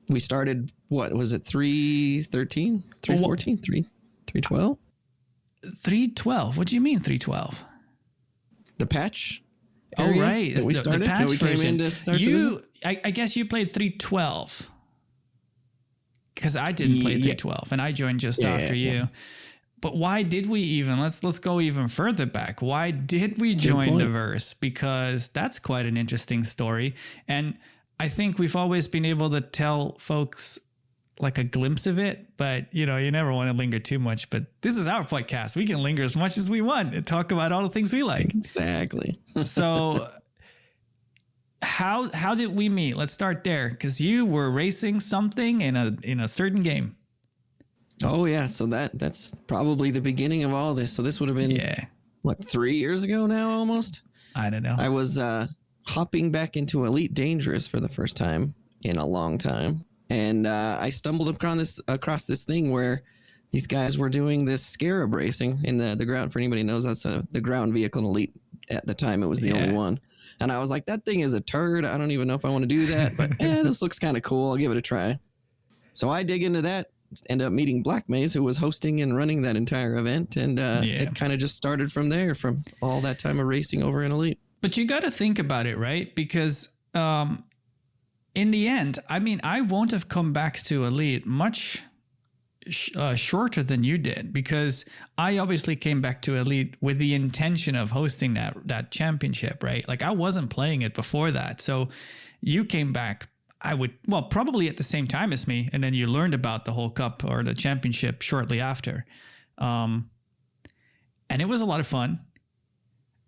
We started, what was it, 313, 314, 312? 312. What do you mean 312? The patch. Oh, right. That we started. The patch we version. Came into Star Citizen? I guess you played 312. Because I didn't play 312 and I joined just after you. But why did we even, let's go even further back. Why did we join the verse? Because that's quite an interesting story. And I think we've always been able to tell folks like a glimpse of it, but you never want to linger too much. But this is our podcast. We can linger as much as we want and talk about all the things we like. Exactly. So how did we meet? Let's start there, because you were racing something in a certain game. Oh yeah, so that's probably the beginning of all this. So this would have been what, 3 years ago now, almost. I don't know. I was hopping back into Elite Dangerous for the first time in a long time, and I stumbled across this thing where these guys were doing this scarab racing in the ground. For anybody who knows, that's the ground vehicle in Elite. At the time, it was the only one. And I was like, that thing is a turd. I don't even know if I want to do that, but this looks kind of cool. I'll give it a try. So I dig into that, end up meeting Black Maze, who was hosting and running that entire event. And it kind of just started from there, from all that time of racing over in Elite. But you got to think about it, right? Because in the end, I mean, I won't have come back to Elite much shorter than you did, because I obviously came back to Elite with the intention of hosting that championship, right? Like I wasn't playing it before that. So you came back, probably at the same time as me. And then you learned about the whole cup or the championship shortly after. And it was a lot of fun.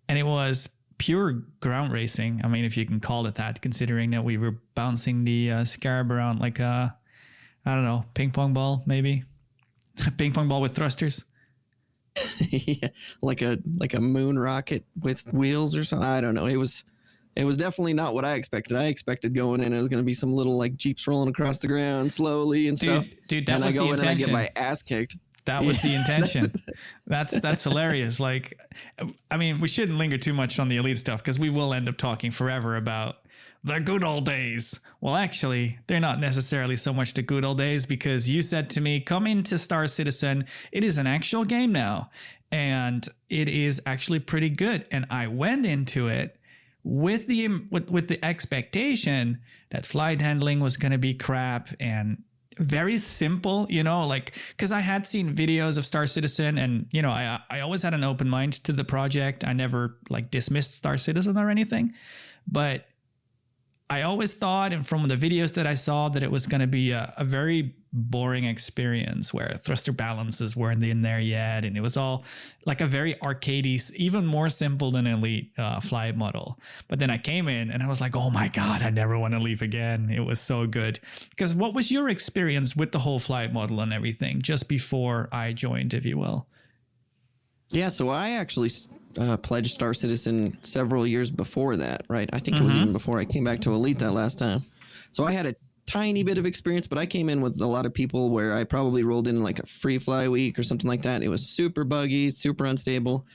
And it was pure ground racing. I mean, if you can call it that, considering that we were bouncing the scarab around like I don't know, ping pong ball, maybe. Ping pong ball with thrusters. Yeah, like a moon rocket with wheels or something. I don't know. It was definitely not what I expected. I expected going in, it was going to be some little like Jeeps rolling across the ground slowly and stuff. Dude, that and was I go the intention. And I get my ass kicked. That was the intention. That's hilarious. Like, I mean, we shouldn't linger too much on the Elite stuff, because we will end up talking forever about the good old days. Well, actually, they're not necessarily so much the good old days, because you said to me, come into Star Citizen. It is an actual game now, and it is actually pretty good. And I went into it with the expectation that flight handling was going to be crap and very simple, like, because I had seen videos of Star Citizen, and I always had an open mind to the project. I never like dismissed Star Citizen or anything, but I always thought, and from the videos that I saw, that it was going to be a very boring experience where thruster balances weren't in there yet. And it was all like a very arcadey, even more simple than Elite flight model. But then I came in and I was like, oh my God, I never want to leave again. It was so good. Because what was your experience with the whole flight model and everything just before I joined, if you will? Yeah, so I actually pledged Star Citizen several years before that, right? I think it was even before I came back to Elite that last time. So I had a tiny bit of experience, but I came in with a lot of people where I probably rolled in like a free fly week or something like that. It was super buggy, super unstable.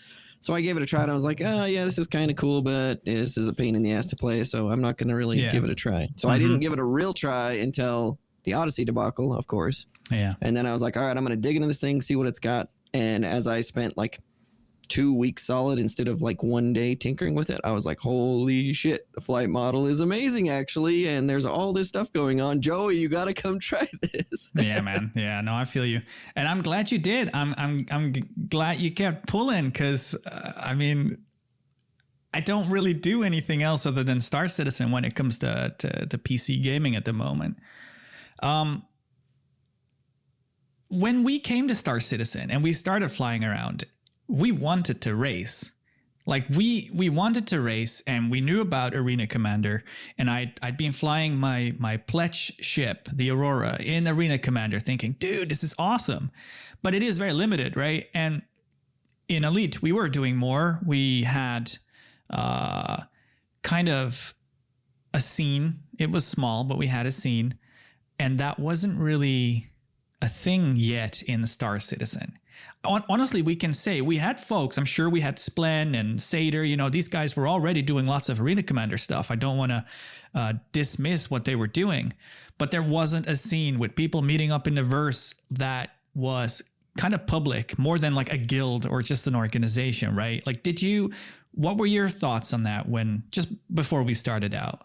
So I gave it a try, and I was like, oh, yeah, this is kind of cool, but this is a pain in the ass to play, so I'm not going to really give it a try. So I didn't give it a real try until the Odyssey debacle, of course. Yeah. And then I was like, all right, I'm going to dig into this thing, see what it's got. And as I spent like 2 weeks solid instead of like 1 day tinkering with it, I was like, holy shit, the flight model is amazing, actually. And there's all this stuff going on. Joey, you got to come try this. Yeah, man. Yeah, no, I feel you. And I'm glad you did. I'm glad you kept pulling, because I mean, I don't really do anything else other than Star Citizen when it comes to PC gaming at the moment. When we came to Star Citizen and we started flying around, we wanted to race. Like we wanted to race, and we knew about Arena Commander, and I'd been flying my pledge ship, the Aurora, in Arena Commander, thinking, dude, this is awesome. But it is very limited, right? And in Elite, we were doing more. We had kind of a scene. It was small, but we had a scene. And that wasn't really a thing yet in Star Citizen. honestly, we can say we had folks. I'm sure we had Splen and Satyr. You know, these guys were already doing lots of Arena Commander stuff. I don't want to dismiss what they were doing, but there wasn't a scene with people meeting up in the verse that was kind of public, more than like a guild or just an organization, right? Like, what were your thoughts on that when just before we started out?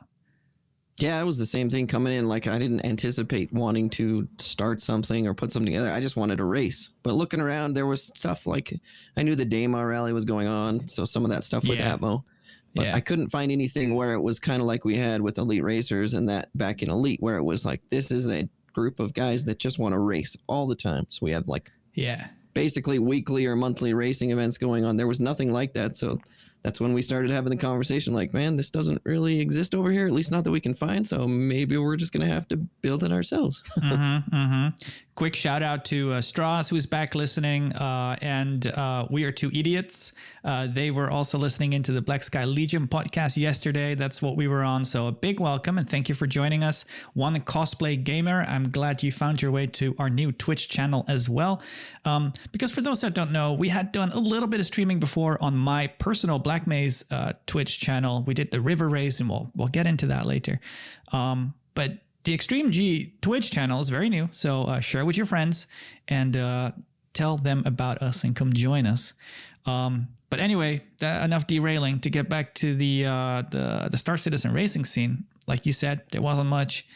Yeah, it was the same thing coming in. Like, I didn't anticipate wanting to start something or put something together. I just wanted to race. But looking around, there was stuff like, I knew the Daymar rally was going on, so some of that stuff with Atmo. But I couldn't find anything where it was kind of like we had with Elite Racers and that back in Elite, where it was like, this is a group of guys that just want to race all the time. So we have like basically weekly or monthly racing events going on. There was nothing like that. So that's when we started having the conversation like, man, this doesn't really exist over here, at least not that we can find. So maybe we're just going to have to build it ourselves. Quick shout out to Strauss, who's back listening, and We Are Two Idiots. They were also listening into the Black Sky Legion podcast yesterday. That's what we were on. So a big welcome and thank you for joining us. One Cosplay Gamer, I'm glad you found your way to our new Twitch channel as well. Because for those that don't know, we had done a little bit of streaming before on my personal Black Maze Twitch channel. We did the river race, and we'll get into that later. But the Extreme G Twitch channel is very new, so share with your friends and tell them about us and come join us. But anyway, enough derailing. To get back to the Star Citizen racing scene, like you said, there wasn't much,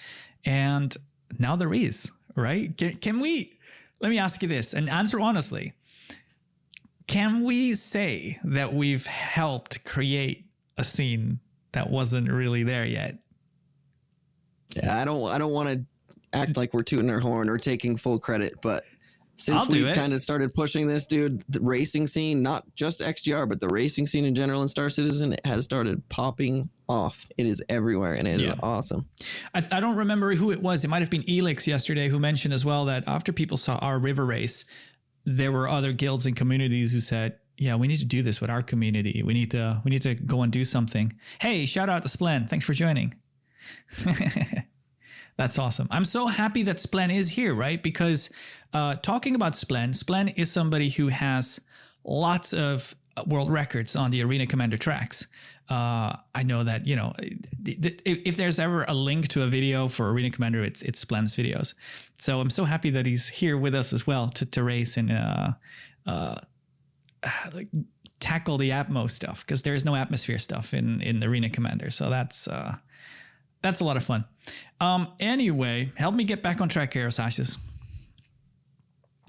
and now there is. Right? Can we? Let me ask you this and answer honestly. Can we say that we've helped create a scene that wasn't really there yet? Yeah, I don't want to act like we're tooting our horn or taking full credit, but since we've kind of started pushing this, dude, the racing scene, not just XGR, but the racing scene in general in Star Citizen, it has started popping off. It is everywhere, and it is awesome. I don't remember who it was. It might have been Elix yesterday who mentioned as well that after people saw our river race, there were other guilds and communities who said, yeah, we need to do this with our community. We need to go and do something. Hey, shout out to Splen. Thanks for joining. That's awesome. I'm so happy that Splen is here, right? Because talking about Splen is somebody who has lots of world records on the Arena Commander tracks. I know that, you know, if there's ever a link to a video for Arena Commander, it's Splen's videos. So I'm so happy that he's here with us as well to race and tackle the Atmo stuff, because there's no atmosphere stuff in the Arena Commander. So that's a lot of fun. Anyway, help me get back on track here, Sashes.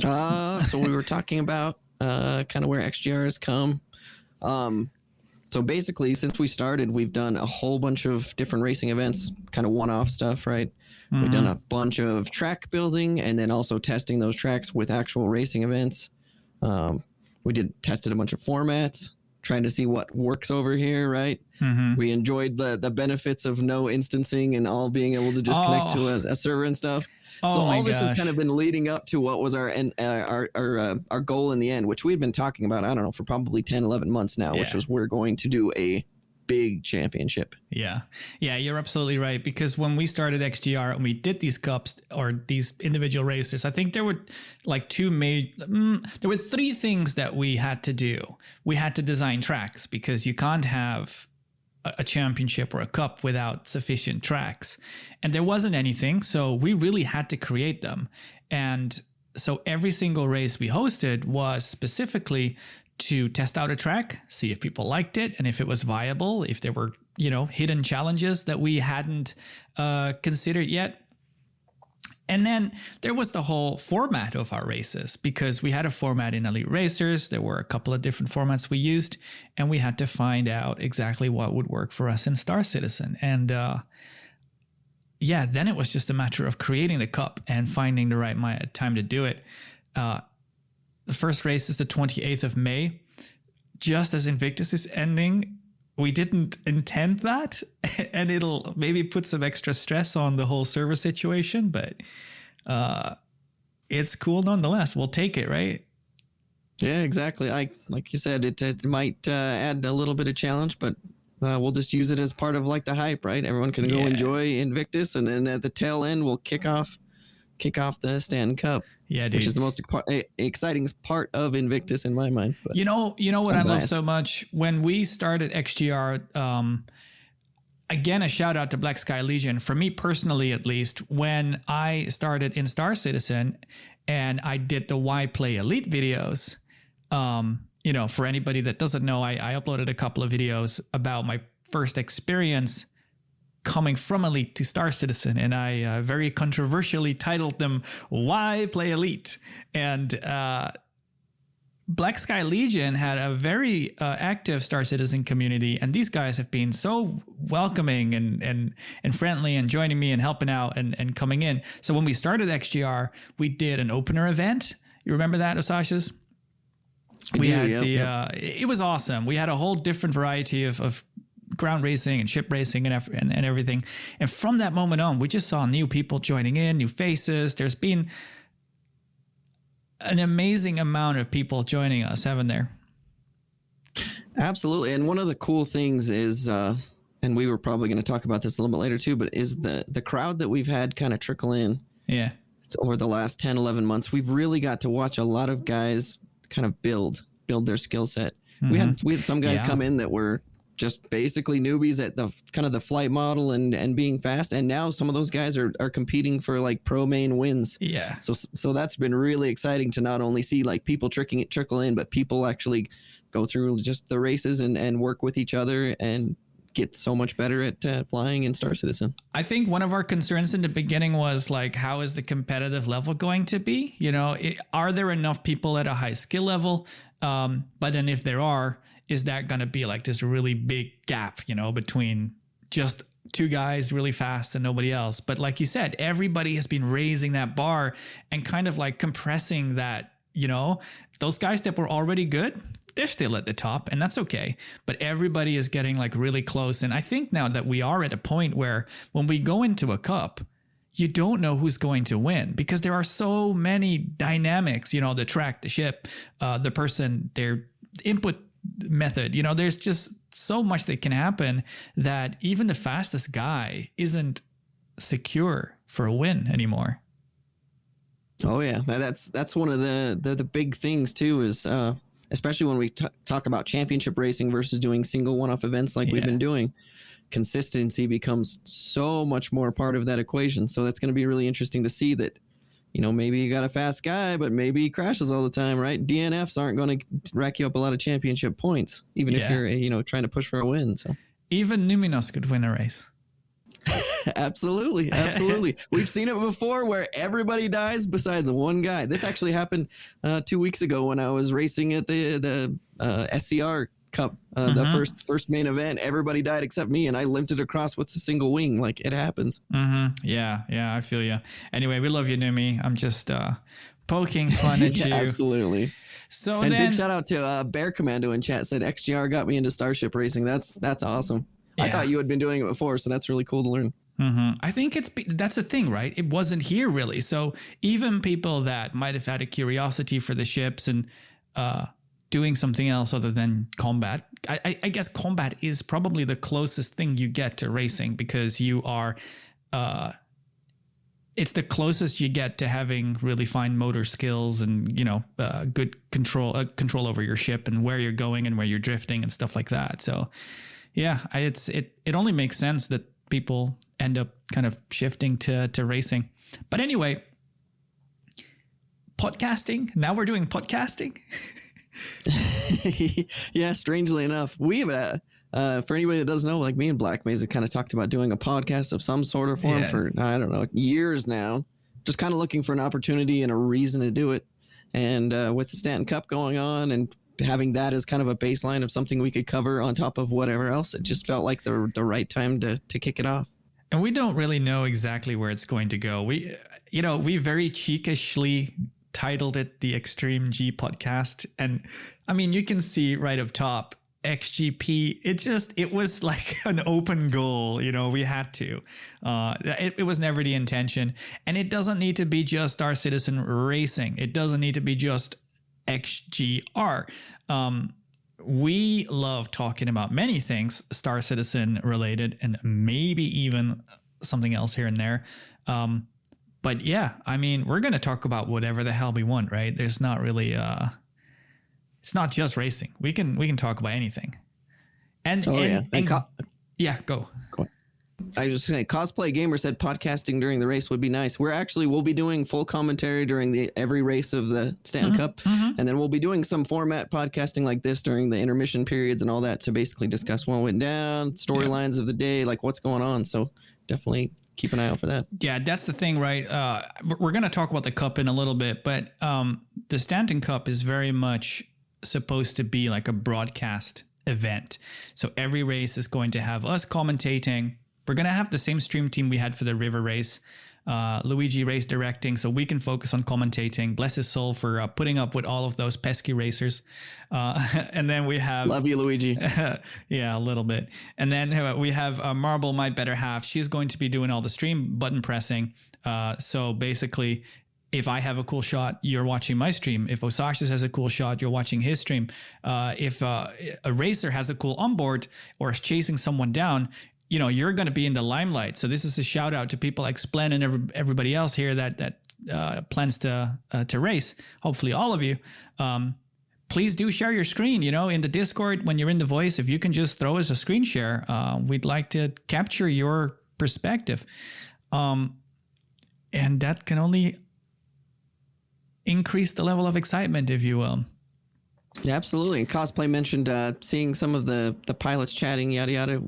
So we were talking about kind of where XGR has come. So basically, since we started, we've done a whole bunch of different racing events, kind of one-off stuff, right? Mm-hmm. We've done a bunch of track building and then also testing those tracks with actual racing events. We tested a bunch of formats, trying to see what works over here, right? Mm-hmm. We enjoyed the benefits of no instancing and all being able to just connect to a server and stuff. So all this has kind of been leading up to what was our goal in the end, which we've been talking about, I don't know, for probably 10, 11 months now, which was we're going to do a big championship. Yeah, you're absolutely right. Because when we started XGR and we did these cups or these individual races, I think there were like there were three things that we had to do. We had to design tracks, because you can't have a championship or a cup without sufficient tracks, and there wasn't anything, so we really had to create them. And so every single race we hosted was specifically to test out a track, see if people liked it, and if it was viable, if there were, you know, hidden challenges that we hadn't considered yet. And then there was the whole format of our races, because we had a format in Elite Racers. There were a couple of different formats we used, and we had to find out exactly what would work for us in Star Citizen. And then it was just a matter of creating the cup and finding the right time to do it. The first race is the 28th of May, just as Invictus is ending. We didn't intend that, and it'll maybe put some extra stress on the whole server situation, but it's cool nonetheless. We'll take it, right? Yeah, exactly. Like you said, it might add a little bit of challenge, but we'll just use it as part of like the hype, right? Everyone can go enjoy Invictus, and then at the tail end, we'll kick off kick off the Stanton Cup. Yeah, dude. Which is the most exciting part of Invictus in my mind. But you know what I love glad. so much? When we started XGR, again, a shout out to Black Sky Legion. For me personally, at least, when I started in Star Citizen and I did the Why Play Elite videos, for anybody that doesn't know, I uploaded a couple of videos about my first experience coming from Elite to Star Citizen, and I very controversially titled them Why Play Elite. And Black Sky Legion had a very active Star Citizen community, and these guys have been so welcoming and friendly and joining me and helping out and coming in. So when we started XGR, we did an opener event. You remember that, Osashas? It was awesome. We had a whole different variety of ground racing and ship racing and everything. And from that moment on, we just saw new people joining in, new faces. There's been an amazing amount of people joining us, haven't there? Absolutely. And one of the cool things is, and we were probably going to talk about this a little bit later too, but is the crowd that we've had kind of trickle in. Yeah. It's over the last 10, 11 months. We've really got to watch a lot of guys kind of build their skill set. Mm-hmm. We had some guys come in that were just basically newbies at the kind of the flight model and being fast. And now some of those guys are competing for like pro main wins. Yeah. So that's been really exciting to not only see like people trickle in, but people actually go through just the races and work with each other and get so much better at flying in Star Citizen. I think one of our concerns in the beginning was like, how is the competitive level going to be? Are there enough people at a high skill level? But then if there are, is that going to be like this really big gap, between just two guys really fast and nobody else? But like you said, everybody has been raising that bar and kind of like compressing that, those guys that were already good, they're still at the top, and that's okay. But everybody is getting like really close. And I think now that we are at a point where when we go into a cup, you don't know who's going to win because there are so many dynamics, the track, the ship, the person, their input method, there's just so much that can happen that even the fastest guy isn't secure for a win anymore. Oh yeah, that's one of the big things too is especially when we talk about championship racing versus doing single one-off events like we've been doing. Consistency becomes so much more part of that equation. So that's going to be really interesting to see that, maybe you got a fast guy, but maybe he crashes all the time, right? DNFs aren't going to rack you up a lot of championship points, even if you're, trying to push for a win. So even Numinos could win a race. Absolutely. We've seen it before where everybody dies besides one guy. This actually happened 2 weeks ago when I was racing at the SCR Cup, the first main event. Everybody died except me, and I limped it across with a single wing. Like, it happens. Yeah, I feel you. Anyway, we love you, Numi. I'm just poking fun at you. Absolutely. So and then, big shout out to Bear Commando in chat, said XGR got me into Starship racing. That's awesome. Yeah. I thought you had been doing it before, so that's really cool to learn. I think that's the thing, right? It wasn't here really. So even people that might have had a curiosity for the ships and doing something else other than combat, I guess combat is probably the closest thing you get to racing because you are, it's the closest you get to having really fine motor skills and, good control over your ship and where you're going and where you're drifting and stuff like that. So yeah, it only makes sense that people end up kind of shifting to racing. But anyway, podcasting. Now we're doing podcasting. Yeah, strangely enough, we have for anybody that doesn't know, like me and Black Mesa kind of talked about doing a podcast of some sort or form for, I don't know, years now. Just kind of looking for an opportunity and a reason to do it. And with the Stanton Cup going on and having that as kind of a baseline of something we could cover on top of whatever else, it just felt like the right time to kick it off. And we don't really know exactly where it's going to go. We very cheekishly titled it the Extreme G Podcast. And I mean, you can see right up top, XGP, it was like an open goal, we had to. It was never the intention. And it doesn't need to be just Star Citizen racing. It doesn't need to be just XGR. We love talking about many things Star Citizen related and maybe even something else here and there. But But yeah, I mean, we're going to talk about whatever the hell we want, right? There's not really, it's not just racing. We can talk about anything. And, yeah, go. I was just saying, Cosplay Gamer said podcasting during the race would be nice. We'll be doing full commentary during every race of the Stanton Cup. And then we'll be doing some format podcasting like this during the intermission periods and all that to basically discuss what went down, storylines of the day, like what's going on. So definitely keep an eye out for that. Yeah, that's the thing, right? We're going to talk about the Cup in a little bit, but the Stanton Cup is very much supposed to be like a broadcast event. So every race is going to have us commentating. We're going to have the same stream team we had for the River race. Luigi race directing, so we can focus on commentating. Bless his soul for putting up with all of those pesky racers. And then we have... Love you, Luigi. Yeah, a little bit. And then we have Marble, my better half. She's going to be doing all the stream button pressing. So basically, if I have a cool shot, you're watching my stream. If Osashis has a cool shot, you're watching his stream. If a racer has a cool onboard or is chasing someone down, you know, you're going to be in the limelight. So this is a shout out to people like Splen and everybody else here that plans to race. Hopefully all of you. Please do share your screen, you know, in the Discord when you're in the voice. If you can just throw us a screen share, we'd like to capture your perspective. And that can only increase the level of excitement, if you will. Yeah, absolutely. And Cosplay mentioned seeing some of the pilots chatting, yada, yada.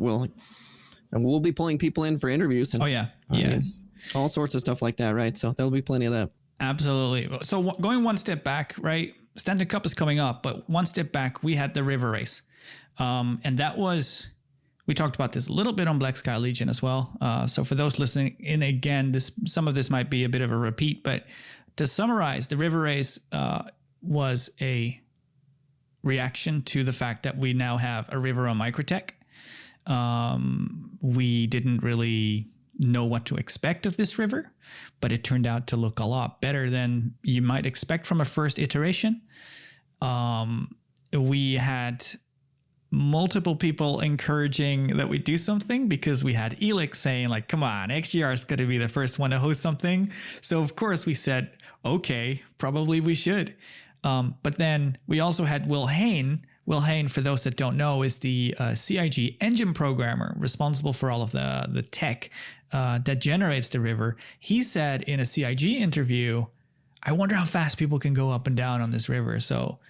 We'll be pulling people in for interviews. And, all sorts of stuff like that, right? So there'll be plenty of that. Absolutely. So going one step back, right? Stanton Cup is coming up, but one step back, we had the River race. And that was, we talked about this a little bit on Black Sky Legion as well. So for those listening in again, some of this might be a bit of a repeat, but to summarize, the River race was a reaction to the fact that we now have a River on Microtech. We didn't really know what to expect of this River, but it turned out to look a lot better than you might expect from a first iteration. We had multiple people encouraging that we do something because we had Elix saying like, come on, XGR is going to be the first one to host something. So of course we said, okay, probably we should. But then we also had Will Hain. Will Hain, for those that don't know, is the CIG engine programmer responsible for all of the tech that generates the River. He said in a CIG interview, I wonder how fast people can go up and down on this River. So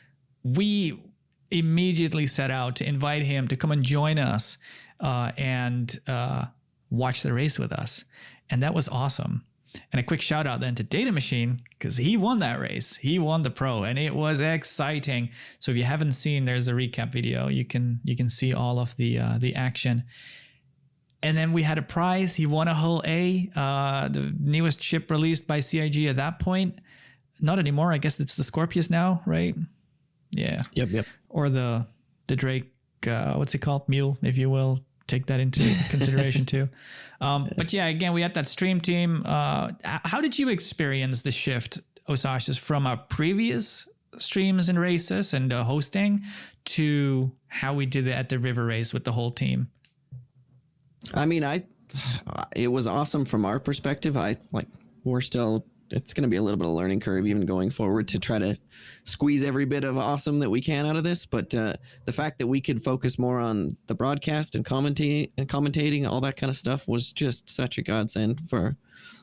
we immediately set out to invite him to come and join us and watch the race with us. And that was awesome. And a quick shout out then to Data Machine, because he won that race. He won the pro and it was exciting. So if you haven't seen, there's a recap video. You can see all of the action. And then we had a prize. He won a Hull A, the newest ship released by CIG at that point. Not anymore. I guess it's the Scorpius now, right? Yeah. Yep. Or the Drake, what's it called? Mule, if you will. Take that into consideration too. But yeah, again, we had that stream team. How did you experience the shift, Osashis, from our previous streams and races and hosting to how we did it at the River race with the whole team? I mean, it was awesome from our perspective. It's going to be a little bit of a learning curve even going forward to try to squeeze every bit of awesome that we can out of this. But the fact that we could focus more on the broadcast and commentating, all that kind of stuff was just such a godsend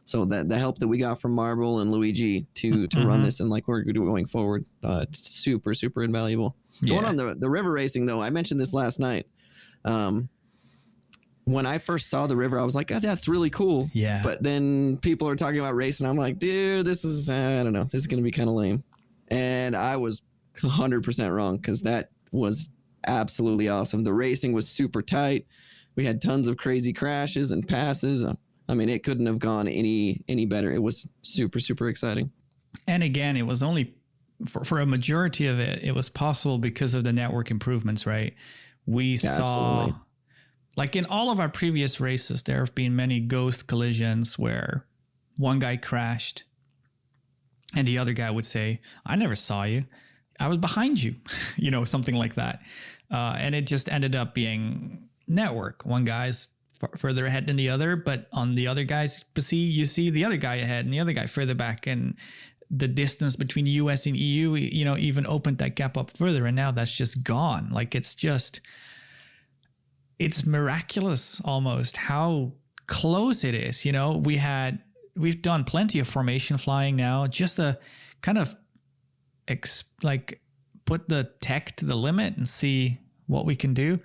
so that the help that we got from Marble and Luigi to run this and like we're going forward, it's super, super invaluable. Yeah. Going on the River racing though, I mentioned this last night. When I first saw the River, I was like, oh, that's really cool. Yeah. But then people are talking about racing. I'm like, dude, this is, I don't know. This is going to be kind of lame. And I was 100% wrong because that was absolutely awesome. The racing was super tight. We had tons of crazy crashes and passes. I mean, it couldn't have gone any better. It was super, super exciting. And again, it was only for a majority of it, it was possible because of the network improvements, right? We saw... Absolutely. Like in all of our previous races, there have been many ghost collisions where one guy crashed and the other guy would say, I never saw you. I was behind you, something like that. And it just ended up being network. One guy's further ahead than the other, but on the other guy's PC, you see the other guy ahead and the other guy further back, and the distance between US and EU, even opened that gap up further, and now that's just gone. Like it's miraculous almost how close it is. We've done plenty of formation flying now, just to kind of put the tech to the limit and see what we can do.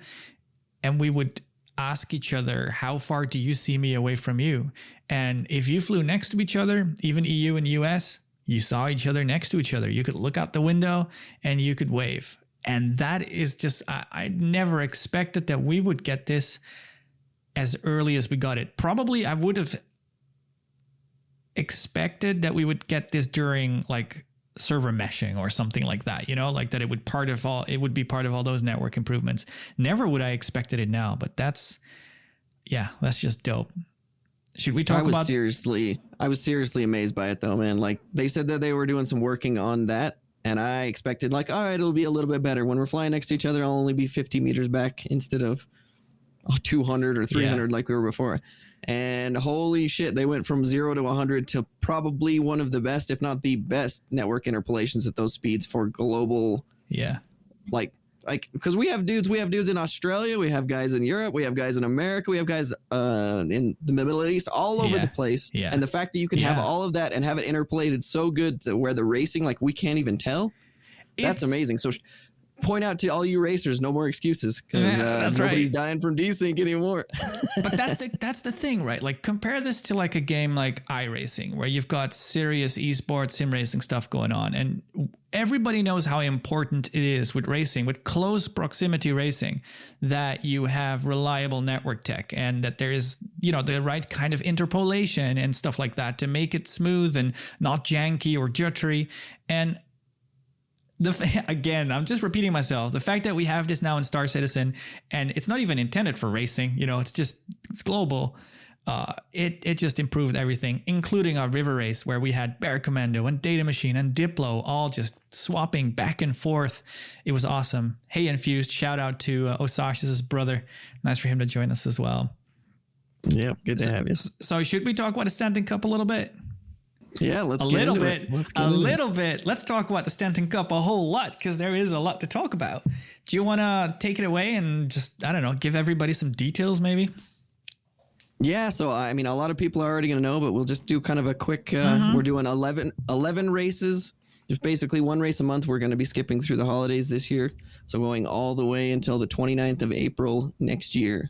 And we would ask each other, how far do you see me away from you? And if you flew next to each other, even EU and US, you saw each other next to each other. You could look out the window and you could wave. And that is just, I never expected that we would get this as early as we got it. Probably I would have expected that we would get this during like server meshing or something like that, like that it would be part of all those network improvements. Never would I expected it now, but that's just dope. Should we talk about? I was seriously amazed by it though, man. Like they said that they were doing some working on that, and I expected like, all right, it'll be a little bit better when we're flying next to each other. I'll only be 50 meters back instead of 200 or 300 like we were before. And holy shit, they went from 0 to 100 to probably one of the best, if not the best, network interpolations at those speeds for global. Yeah. Like, because we have dudes in Australia, we have guys in Europe, we have guys in America, we have guys in the Middle East, all over the place. Yeah. And the fact that you can have all of that and have it interpolated so good to where the racing, like we can't even tell, that's amazing. So point out to all you racers, no more excuses, because nobody's dying from desync anymore. But that's the thing, right? Like compare this to like a game like iRacing, where you've got serious esports sim racing stuff going on, and everybody knows how important it is with racing, with close proximity racing, that you have reliable network tech and that there is, the right kind of interpolation and stuff like that to make it smooth and not janky or jittery. And again, I'm just repeating myself. The fact that we have this now in Star Citizen, and it's not even intended for racing, it's global. It just improved everything, including our river race where we had Bear Commando and Data Machine and Diplo all just swapping back and forth. It was awesome. Hey, Infused, shout out to Osash's brother. Nice for him to join us as well. Yeah, good to have you. So should we talk about the Stanton Cup a little bit? Yeah, let's a get little into bit. It. A little bit. Let's talk about the Stanton Cup a whole lot, because there is a lot to talk about. Do you want to take it away and just, I don't know, give everybody some details maybe? Yeah, so I mean, a lot of people are already going to know, but we'll just do kind of a quick, we're doing 11 races. There's basically one race a month. We're going to be skipping through the holidays this year. So going all the way until the 29th of April next year.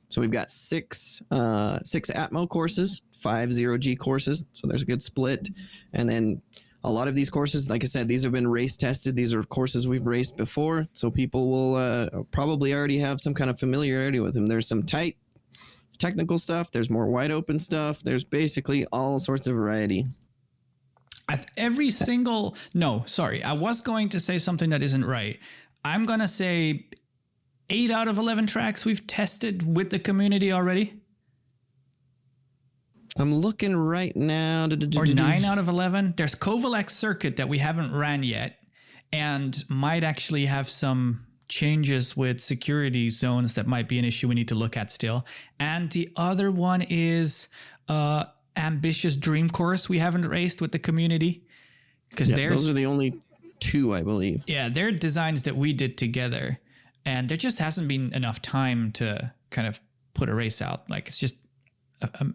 So we've got six Atmo courses, 5 0G courses. So there's a good split. And then a lot of these courses, like I said, these have been race tested. These are courses we've raced before. So people will probably already have some kind of familiarity with them. There's some tight technical stuff. There's more wide open stuff. There's basically all sorts of variety. I was going to say something that isn't right. I'm going to say 8 out of 11 tracks we've tested with the community already. I'm looking right now. Or 9 out of 11. There's Kovalek Circuit that we haven't ran yet and might actually have some changes with security zones that might be an issue we need to look at still. And the other one is Ambitious Dream Course we haven't raced with the community. Because those are the only 2, I believe. Yeah, they're designs that we did together. And there just hasn't been enough time to kind of put a race out. Like, it's just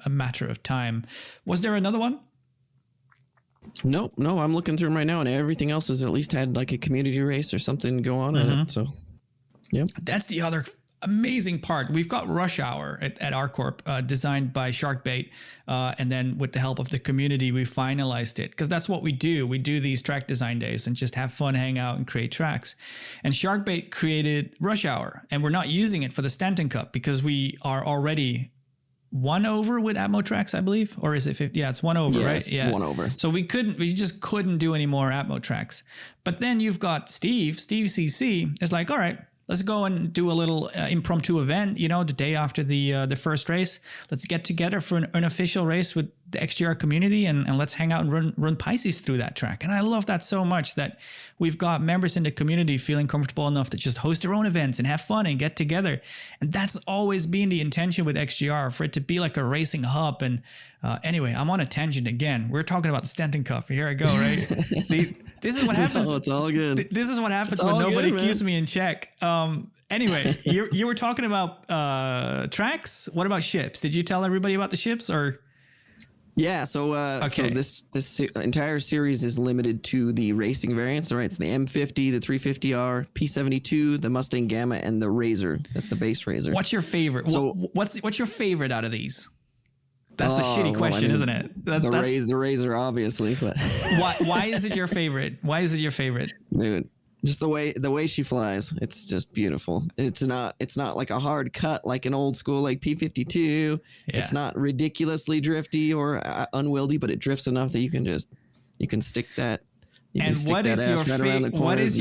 a matter of time. Was there another one? No, I'm looking through them right now, and everything else has at least had like a community race or something go on in it. So, yeah. That's the other amazing part. We've got Rush Hour at our corp, designed by Sharkbait, and then with the help of the community, we finalized it, because that's what we do. We do these track design days and just have fun, hang out, and create tracks. And Sharkbait created Rush Hour, and we're not using it for the Stanton Cup because we are already 1 over with Atmo tracks, I believe, or is it 50? Yeah, it's 1 over, right? Yeah, 1 over. So we just couldn't do any more Atmo tracks. But then you've got Steve CC is like, all right, let's go and do a little impromptu event, the day after the first race. Let's get together for an unofficial race with the XGR community and let's hang out and run Pisces through that track. And I love that so much that we've got members in the community feeling comfortable enough to just host their own events and have fun and get together. And that's always been the intention with XGR, for it to be like a racing hub. And anyway, I'm on a tangent again. We're talking about the Stanton Cup. Here I go, right? See, this is what happens. No, it's all good. This is what happens when nobody keeps me in check. Anyway, you were talking about tracks. What about ships? Did you tell everybody about the ships or? Yeah, so this entire series is limited to the racing variants. All right, it's the M50, the 350R, P72, the Mustang Gamma, and the Razor. That's the base Razor. What's your favorite? So what's your favorite out of these? That's a shitty question, isn't it? The Razor, obviously. But why is it your favorite? Why is it your favorite? Dude, just the way she flies. It's just beautiful. It's not like a hard cut like an old school like P52. Yeah. It's not ridiculously drifty or unwieldy, but it drifts enough that you can stick that. What is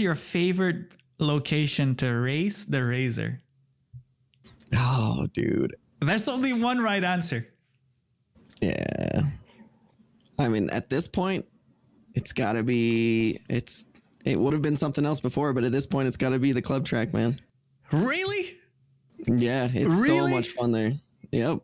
your favorite location to race the Razor? Oh, dude. There's only one right answer. Yeah. I mean, at this point, it's got to be, it would have been something else before, but at this point, it's got to be the club track, man. Really? Yeah, it's so much fun there. Yep.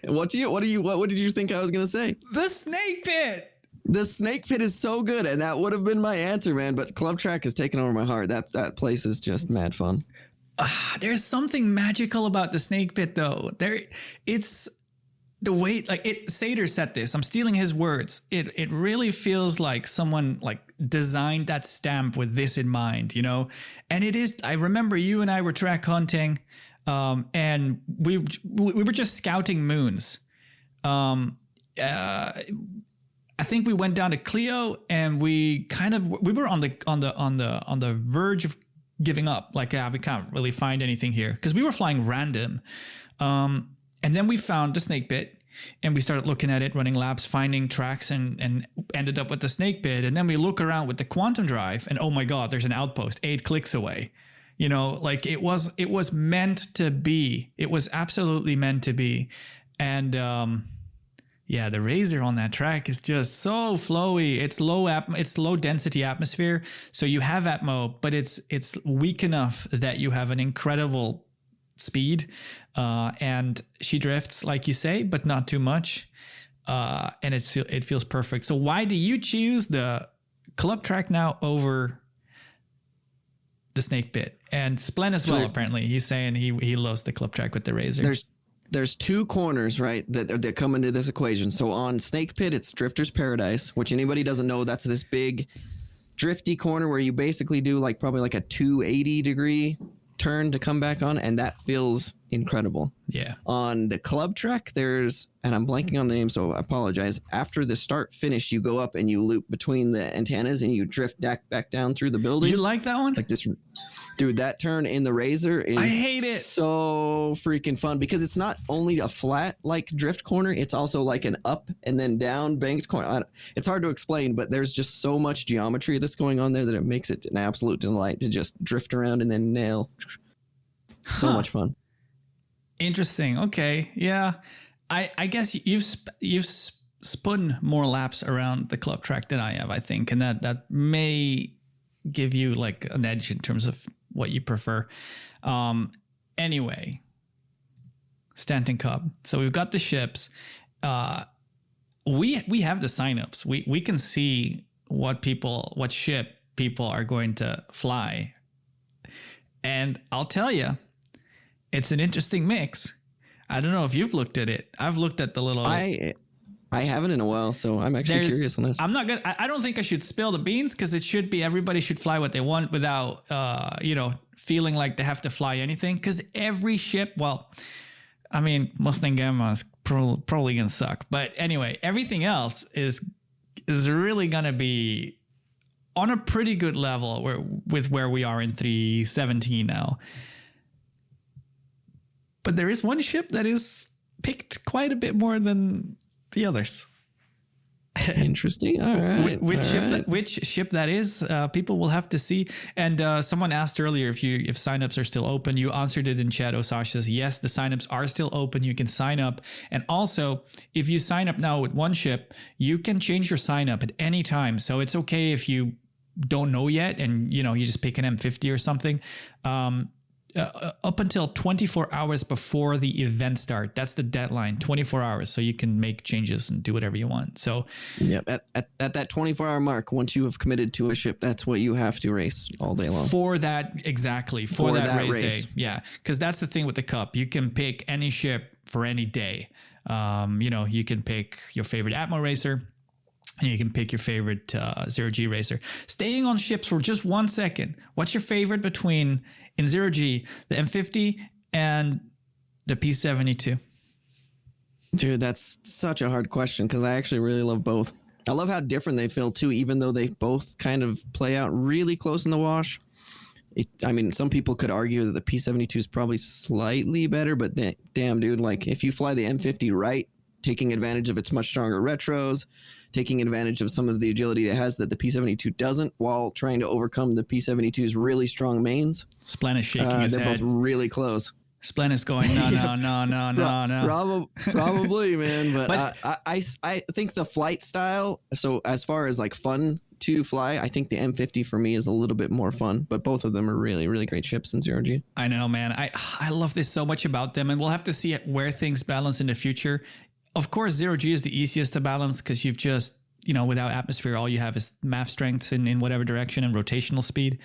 What did you think I was going to say? The snake pit. The snake pit is so good, and that would have been my answer, man, but club track has taken over my heart. That place is just mad fun. There's something magical about the snake pit, though. It's the way, like Sater said this. I'm stealing his words. It really feels like someone like designed that stamp with this in mind, you know. And it is. I remember you and I were track hunting, and we were just scouting moons. I think we went down to Clio, and we were on the verge of giving up, like, we can't really find anything here, because we were flying random. And then we found the snake pit, and we started looking at it, running laps, finding tracks, and ended up with the snake pit. And then we look around with the quantum drive, and oh my God, there's an outpost 8 clicks away. You know, like it was meant to be. It was absolutely meant to be. And yeah, the Razor on that track is just so flowy. It's low density atmosphere, so you have atmo, but it's weak enough that you have an incredible speed, and she drifts like you say, but not too much, and it feels perfect. So why do you choose the club track now over the snake pit? And Splen as well, apparently he's saying he loves the club track with the Razor. There's 2 corners, right, that come into this equation. So on Snake Pit, it's Drifter's Paradise, which anybody doesn't know, that's this big drifty corner where you basically do probably a 280-degree turn to come back on, and that feels incredible. Yeah. On the club track, and I'm blanking on the name, so I apologize. After the start finish, you go up and you loop between the antennas and you drift back down through the building. You like that one? It's like this. Dude, that turn in the Razor is so freaking fun, because it's not only a flat drift corner, it's also an up and then down banked corner. It's hard to explain, but there's just so much geometry that's going on there that it makes it an absolute delight to just drift around and then nail. So much fun. Interesting. Okay. Yeah. I guess you've spun more laps around the club track than I have, I think, and that may give you an edge in terms of what you prefer. Anyway, Stanton Cup. So we've got the ships. We have the signups. We can see what ship people are going to fly. And I'll tell you, it's an interesting mix. I don't know if you've looked at it. I've looked at the little... I haven't in a while, so I'm actually curious on this. I don't think I should spill the beans, because it should be everybody should fly what they want without, feeling like they have to fly anything. Because every ship, Mustang Gamma is probably going to suck. But anyway, everything else is really going to be on a pretty good level with where we are in 317 now. But there is one ship that is picked quite a bit more than the others. Interesting. All right. Which ship that is, people will have to see. And someone asked earlier if signups are still open. You answered it in chat. Osasha says yes, the signups are still open. You can sign up, and also if you sign up now with one ship, you can change your sign up at any time. So it's okay if you don't know yet, and you just pick an M50 or something. Up until 24 hours before the event start. That's the deadline, 24 hours. So you can make changes and do whatever you want. So yeah, at that 24-hour mark, once you have committed to a ship, that's what you have to race all day long. For that race day. Yeah, because that's the thing with the Cup. You can pick any ship for any day. You can pick your favorite Atmo racer, and you can pick your favorite 0G racer. Staying on ships for just 1 second. What's your favorite between, in 0G, the M50 and the P72? Dude, that's such a hard question because I actually really love both. I love how different they feel too, even though they both kind of play out really close in the wash. Some people could argue that the P72 is probably slightly better, but damn, dude, like if you fly the M50 right, taking advantage of its much stronger retros, taking advantage of some of the agility it has that the P72 doesn't, while trying to overcome the P72's really strong mains. Splen is shaking his head. They're both really close. Splen is going, no. Probably, man. But I think the flight style, so as far as like fun to fly, I think the M50 for me is a little bit more fun, but both of them are really, really great ships in 0G. I know, man. I love this so much about them, and we'll have to see where things balance in the future. Of course, 0G is the easiest to balance because you've just, without atmosphere, all you have is MAF strengths in whatever direction and rotational speed.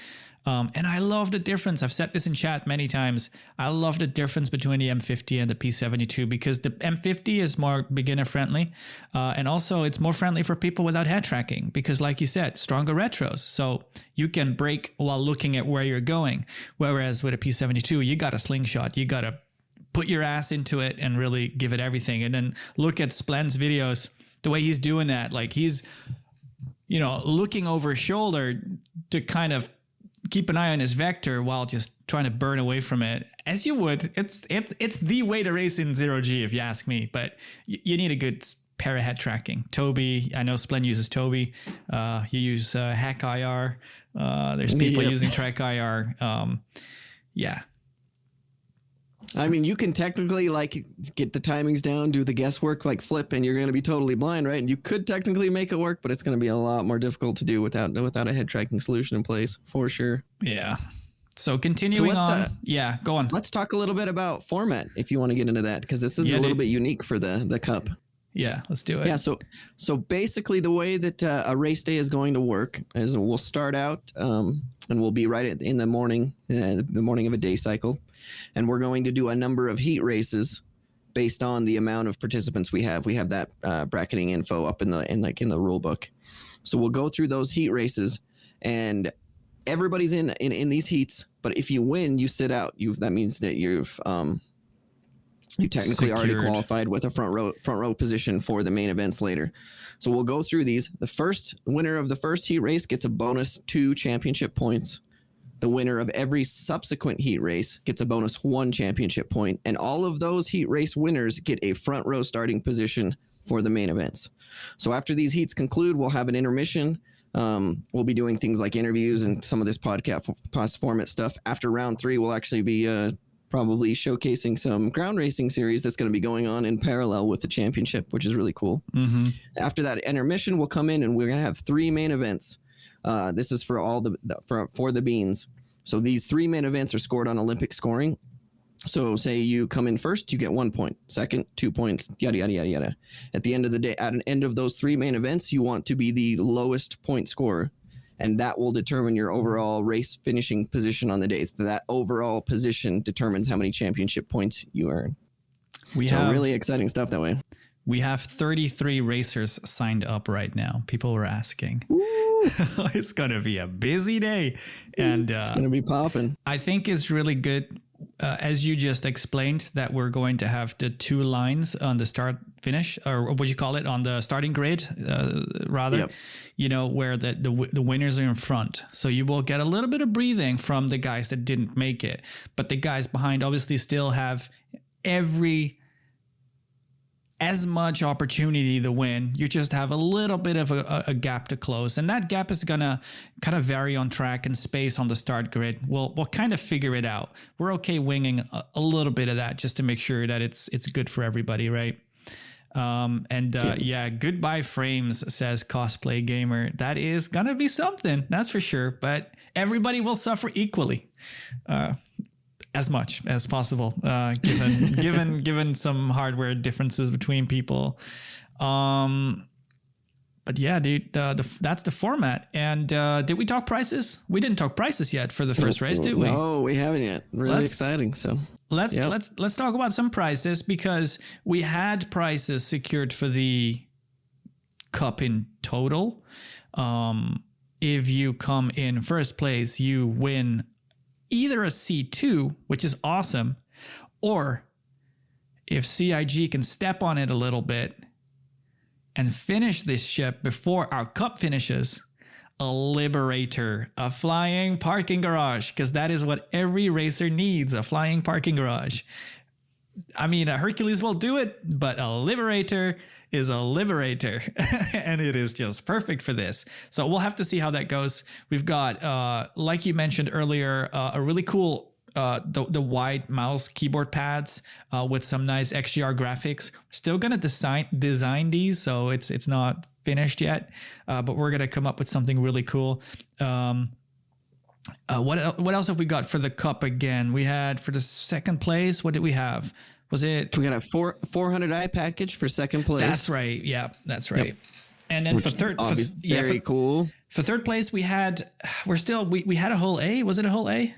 And I love the difference. I've said this in chat many times. I love the difference between the M50 and the P72 because the M50 is more beginner friendly. And also it's more friendly for people without head tracking because, like you said, stronger retros. So you can brake while looking at where you're going. Whereas with a P72, you got a slingshot. You got to put your ass into it and really give it everything. And then look at Splen's videos, the way he's doing that. Like he's, looking over his shoulder to kind of keep an eye on his vector while just trying to burn away from it, as you would. It's the way to race in 0G, if you ask me. But you need a good pair of head tracking. Toby, I know Splen uses Toby. You use Hack IR. There's people using Trek IR. Yeah. You can technically like get the timings down, do the guesswork, like flip, and you're going to be totally blind, right? And you could technically make it work, but it's going to be a lot more difficult to do without a head tracking solution in place, for sure. Yeah. So continuing on. Yeah, go on. Let's talk a little bit about format if you want to get into that, because this is a little bit unique for the Cup. Yeah, let's do it. Yeah, so basically the way that a race day is going to work is we'll start out and we'll be right in the morning of a day cycle. And we're going to do a number of heat races based on the amount of participants we have. We have that bracketing info up in the rule book. So we'll go through those heat races, and everybody's in these heats. But if you win, you sit out. That means that you technically Secured. already qualified with a front row position for the main events later. So we'll go through these. The first winner of the first heat race gets a bonus 2 championship points. The winner of every subsequent heat race gets a bonus 1 championship point, and all of those heat race winners get a front row starting position for the main events. So after these heats conclude, we'll have an intermission. We'll be doing things like interviews and some of this podcast format stuff. After round 3, we'll actually be probably showcasing some ground racing series that's going to be going on in parallel with the championship, which is really cool. Mm-hmm. After that intermission, we'll come in and we're going to have 3 main events. This is for all for the beans. So these 3 main events are scored on Olympic scoring. So say you come in first, you get 1 point. Second, 2 points, yada, yada, yada, yada. At the end of the day, at an end of those 3 main events, you want to be the lowest point scorer. And that will determine your overall race finishing position on the day. So that overall position determines how many championship points you earn. We have really exciting stuff that way. We have 33 racers signed up right now. People were asking. It's going to be a busy day. And it's going to be popping. I think it's really good, as you just explained, that we're going to have the 2 lines on the start finish, or what would you call it, on the starting grid, rather, yep. Where the winners are in front. So you will get a little bit of breathing from the guys that didn't make it. But the guys behind obviously still have every as much opportunity to win. You just have a little bit of a gap to close, and that gap is gonna kind of vary on track and space on the start grid. We'll kind of figure it out. We're okay winging a little bit of that just to make sure that it's good for everybody, right? Yeah, goodbye frames, says Cosplay Gamer. That is gonna be something, that's for sure. But everybody will suffer equally. As much as possible, given some hardware differences between people. But yeah, dude, that's the format. And did we talk prices? We didn't talk prices yet for the first race, did we? No, we haven't yet. Really exciting. So let's talk about some prices, because we had prices secured for the cup in total. If you come in first place, you win either a C2, which is awesome, or if CIG can step on it a little bit and finish this ship before our cup finishes, a Liberator, a flying parking garage, because that is what every racer needs, a flying parking garage. I mean, a Hercules will do it, but a Liberator is a Liberator, and it is just perfect for this. So we'll have to see how that goes. We've got, like you mentioned earlier, a really cool the wide mouse keyboard pads with some nice XGR graphics. We're still gonna design these, so it's not finished yet, but we're gonna come up with something really cool. What else have we got for the cup again? We had for the second place, what did we have? Was it? We got a 400i package for second place. That's right. Yeah, that's right. Yep. And then for third, very cool. For third place, we had we had a whole A. Was it a whole A?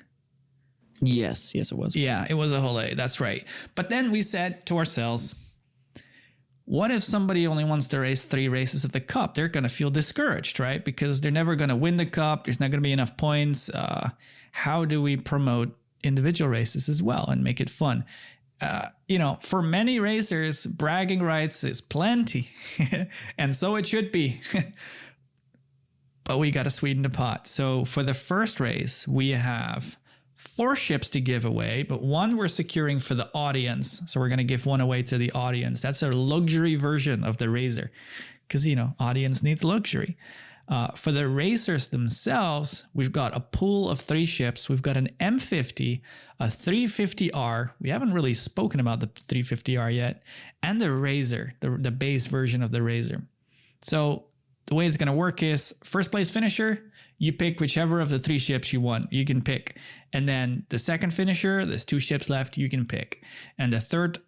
Yes, it was. Yeah, it was a whole A. That's right. But then we said to ourselves, what if somebody only wants to race 3 races at the cup? They're going to feel discouraged, right? Because they're never going to win the cup. There's not going to be enough points. How do we promote individual races as well and make it fun? For many racers, bragging rights is plenty, and so it should be. But we got to sweeten the pot. So for the first race, we have 4 ships to give away, but 1 we're securing for the audience. So we're going to give 1 away to the audience. That's a luxury version of the Razor, because, audience needs luxury. For the racers themselves, we've got a pool of 3 ships. We've got an M50, a 350R. We haven't really spoken about the 350R yet, and the Razor, the base version of the Razor. So the way it's going to work is first place finisher, you pick whichever of the 3 ships you want. You can pick. And then the second finisher, there's 2 ships left, you can pick. And the third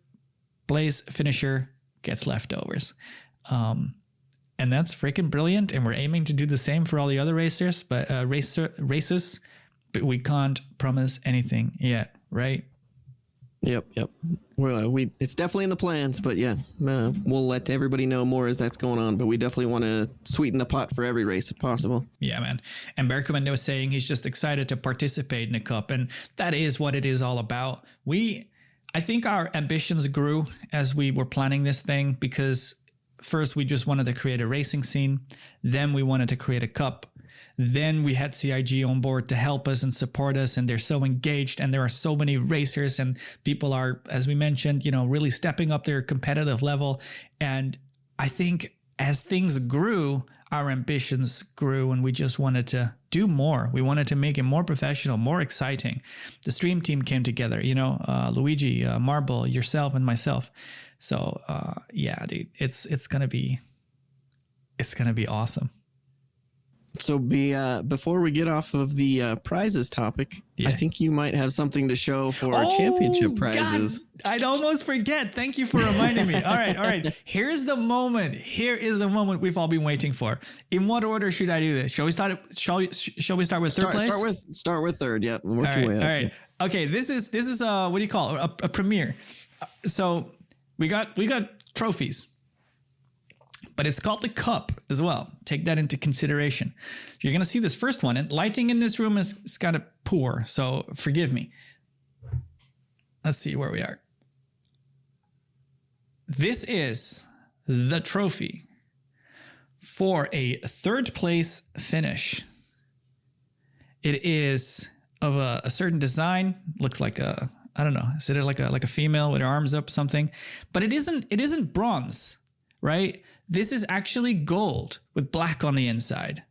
place finisher gets leftovers. And that's freaking brilliant. And we're aiming to do the same for all the other racers, but races, but we can't promise anything yet, right? Yep. It's definitely in the plans, but yeah, we'll let everybody know more as that's going on. But we definitely want to sweeten the pot for every race if possible. Yeah, man. And Berkman was saying he's just excited to participate in the cup, and that is what it is all about. I think our ambitions grew as we were planning this thing, because first we just wanted to create a racing scene, then we wanted to create a cup. Then we had CIG on board to help us and support us, and they're so engaged, and there are so many racers, and people are, as we mentioned, really stepping up their competitive level. And I think as things grew, our ambitions grew, and we just wanted to do more. We wanted to make it more professional, more exciting. The stream team came together, Luigi, Marble, yourself, and myself. So yeah, dude, it's gonna be awesome. So before we get off of the prizes topic, I think you might have something to show for our championship prizes. God, I'd almost forget. Thank you for reminding me. All right. Here's the moment. Here is the moment we've all been waiting for. In what order should I do this? Shall we start with third place? Start with third. Yeah. All right. Okay. This is what do you call it? A premiere. So we got trophies. But it's called the cup as well. Take that into consideration. You're going to see this first one, and lighting in this room is kind of poor, so forgive me. Let's see where we are. This is the trophy for a third place finish. It is of a certain design, looks like a I don't know. Is it like a female with her arms up, something? But it isn't bronze, right? This is actually gold with black on the inside.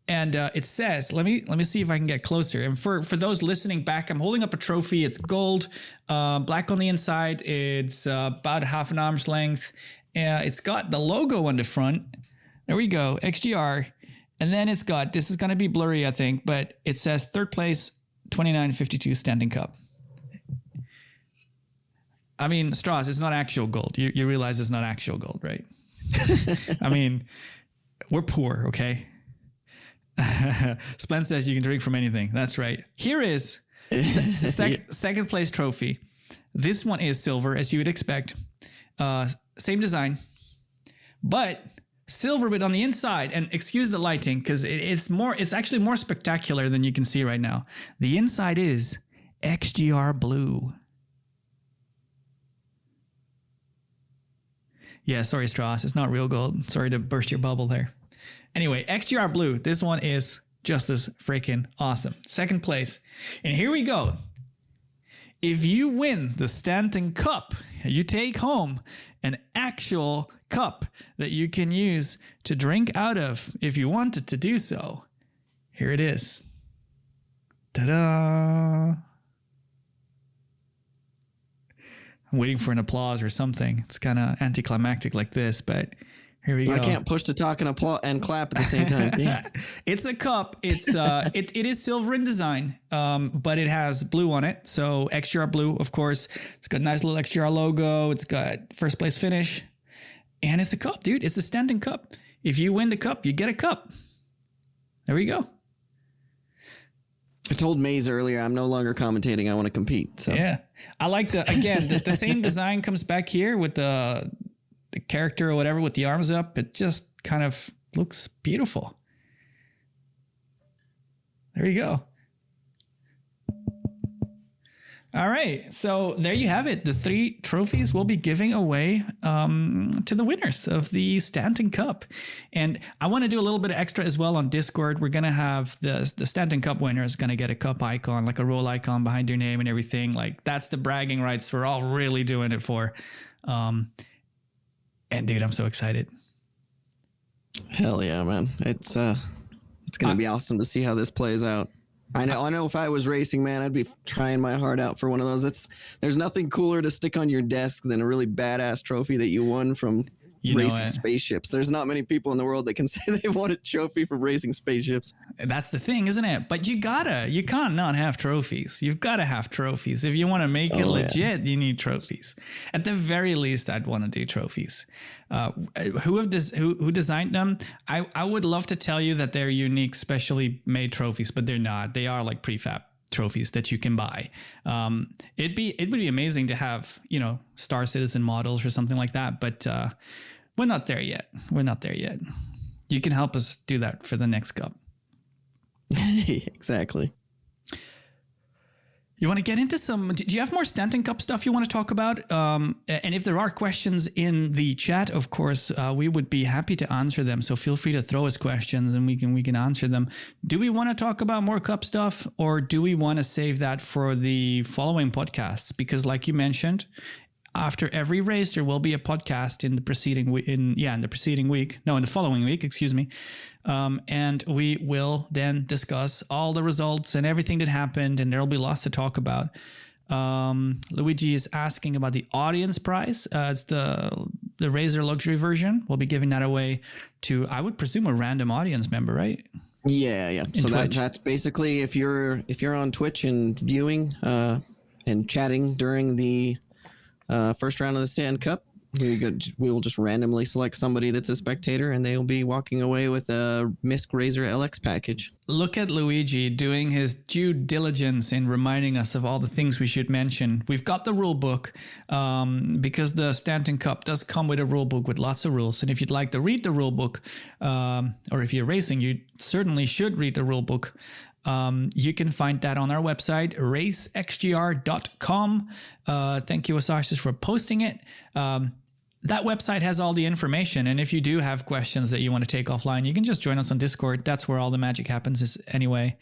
And it says, let me see if I can get closer. And for those listening back, I'm holding up a trophy. It's gold, black on the inside. It's about half an arm's length. It's got the logo on the front. There we go, XGR. And then it's got, this is going to be blurry, I think, but it says third place, 2952 Stanton Cup. I mean, Strauss, it's not actual gold. You realize it's not actual gold, right? I mean, we're poor, okay? Spence says you can drink from anything. That's right. Here is second place trophy. This one is silver, as you would expect. Same design, but silver bit on the inside. And excuse the lighting, because it's actually more spectacular than you can see right now. The inside is XGR blue. Yeah, sorry, Strauss. It's not real gold. Sorry to burst your bubble there. Anyway, XGR blue. This one is just as freaking awesome. Second place. And here we go. If you win the Stanton Cup, you take home an actual cup that you can use to drink out of if you wanted to do so. Here it is. Ta-da! I'm waiting for an applause or something. It's kind of anticlimactic like this, but here we go. I can't push to talk and clap at the same time. It's a cup. It's it is silver in design, but it has blue on it. So XGR blue, of course. It's got a nice little XGR logo. It's got first place finish, and it's a cup, dude. It's a Stanton Cup. If you win the cup, you get a cup. There we go. I told Maze earlier I'm no longer commentating. I want to compete. So yeah, I like the same design comes back here with the character or whatever with the arms up. It just kind of looks beautiful. There you go. All right. So there you have it. The 3 trophies we'll be giving away to the winners of the Stanton Cup. And I want to do a little bit of extra as well on Discord. We're going to have the Stanton Cup winner is going to get a cup icon, like a roll icon behind your name and everything. Like that's the bragging rights we're all really doing it for. And dude, I'm so excited. Hell yeah, man. It's going to be awesome to see how this plays out. I know if I was racing, man, I'd be trying my heart out for one of those. There's nothing cooler to stick on your desk than a really badass trophy that you won from racing spaceships. There's not many people in the world that can say they won a trophy from racing spaceships. That's the thing, isn't it? But you can't not have trophies. You've got to have trophies. If you want to make it legit, you need trophies. At the very least, I'd want to do trophies. Who designed them? I would love to tell you that they're unique, specially made trophies, but they're not. They are like prefab trophies that you can buy. It would be amazing to have, Star Citizen models or something like that, but we're not there yet. You can help us do that for the next cup. Exactly. You want to get into do you have more Stanton Cup stuff you want to talk about? And if there are questions in the chat, of course, we would be happy to answer them. So feel free to throw us questions and we can answer them. Do we want to talk about more cup stuff, or do we want to save that for the following podcasts? Because like you mentioned, after every race, there will be a podcast in the following week, excuse me. And we will then discuss all the results and everything that happened, and there'll be lots to talk about. Luigi is asking about the audience prize. It's the Razer luxury version. We'll be giving that away to, I would presume, a random audience member, right? Yeah. So that's basically if you're on Twitch and viewing and chatting during the first round of the Stanton Cup, we will just randomly select somebody that's a spectator, and they'll be walking away with a MISC Razer LX package. Look at Luigi doing his due diligence in reminding us of all the things we should mention. We've got the rule book because the Stanton Cup does come with a rule book with lots of rules. And if you'd like to read the rule book, or if you're racing, you certainly should read the rule book. You can find that on our website, racexgr.com. Thank you, Asashis, for posting it. That website has all the information. And if you do have questions that you want to take offline, you can just join us on Discord. That's where all the magic happens anyway.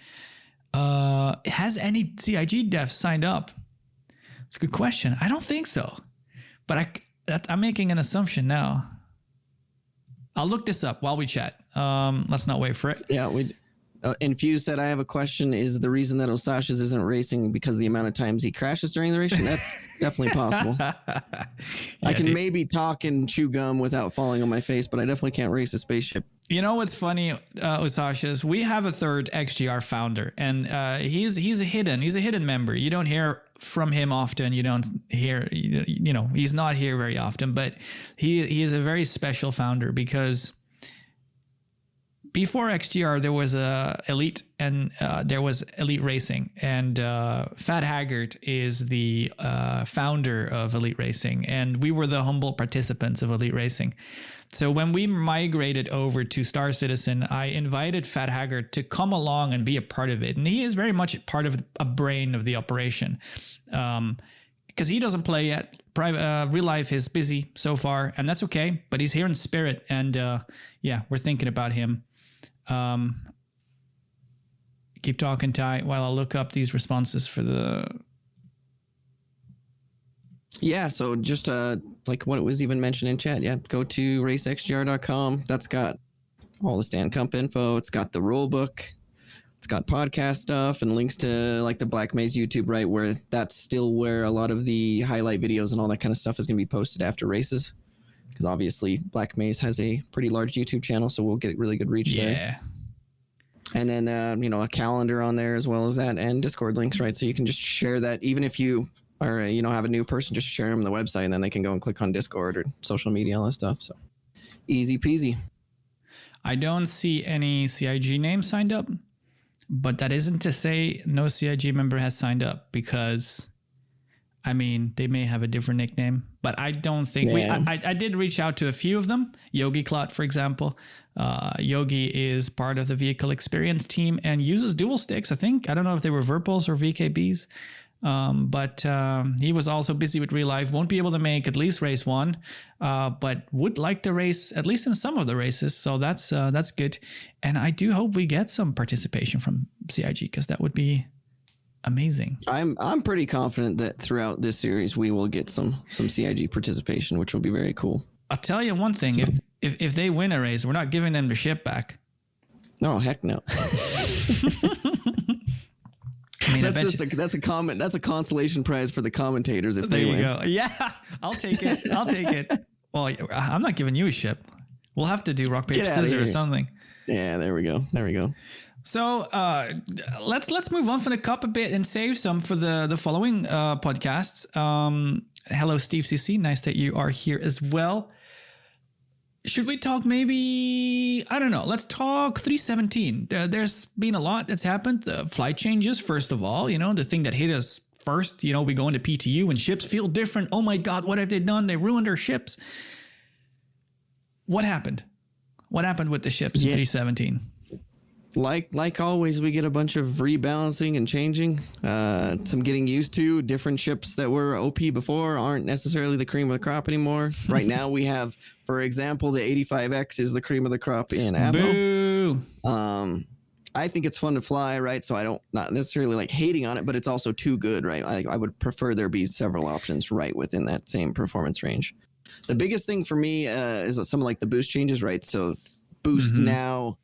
Has any CIG devs signed up? It's a good question. I don't think so, but I'm making an assumption now. I'll look this up while we chat. Let's not wait for it. Yeah, Infuse said, I have a question. Is the reason that Osasha's isn't racing because of the amount of times he crashes during the race? That's definitely possible. I can maybe talk and chew gum without falling on my face, but I definitely can't race a spaceship. You know what's funny, Osasha's? We have a third XGR founder, and he's a hidden member. You don't hear from him often. You don't hear, he's not here very often, but he is a very special founder because before XGR, there was Elite and there was Elite Racing, and Fat Haggard is the founder of Elite Racing, and we were the humble participants of Elite Racing. So when we migrated over to Star Citizen, I invited Fat Haggard to come along and be a part of it, and he is very much part of a brain of the operation. Because he doesn't play yet. Real life is busy so far, and that's okay, but he's here in spirit, and we're thinking about him. Keep talking, Ty, while I look up these responses for the... Yeah, so just like what it was even mentioned in chat, go to racexgr.com. That's got all the Stanton Cup info. It's got the rule book. It's got podcast stuff and links to like the Black Maze YouTube, right, where that's still where a lot of the highlight videos and all that kind of stuff is going to be posted after races. Because obviously Black Maze has a pretty large YouTube channel, so we'll get really good reach there. And then, a calendar on there as well as that, and Discord links, right? So you can just share that, even if you are, have a new person, just share them on the website, and then they can go and click on Discord or social media, all that stuff. So easy peasy. I don't see any CIG names signed up, but that isn't to say no CIG member has signed up, because they may have a different nickname, but I don't think I did reach out to a few of them. Yogi Clot, for example. Yogi is part of the vehicle experience team and uses dual sticks. I don't know if they were Virpils or VKBs, but he was also busy with real life. Won't be able to make at least race one, but would like to race at least in some of the races. So that's good. And I do hope we get some participation from CIG, because that would be amazing. I'm pretty confident that throughout this series we will get some CIG participation, which will be very cool. I'll tell you one thing: if they win a race, we're not giving them the ship back. Oh heck no! That's a consolation prize for the commentators if they win. There you go. Yeah, I'll take it. Well, I'm not giving you a ship. We'll have to do rock paper scissors or something. Yeah, there we go. So let's move on from the cup a bit and save some for the following podcasts. Hello, Steve CC. Nice that you are here as well. Should we talk maybe, I don't know, let's talk 317. There's been a lot that's happened. The flight changes, first of all, the thing that hit us first, we go into PTU and ships feel different. Oh my God, what have they done? They ruined our ships. What happened? What happened with the ships in 317? Like always, we get a bunch of rebalancing and changing, some getting used to. Different ships that were OP before aren't necessarily the cream of the crop anymore. Right now we have, for example, the 85X is the cream of the crop in ammo. Boo! I think it's fun to fly, right? So I don't, not necessarily like hating on it, but it's also too good, right? I would prefer there be several options right within that same performance range. The biggest thing for me is some like the boost changes, right? So boost now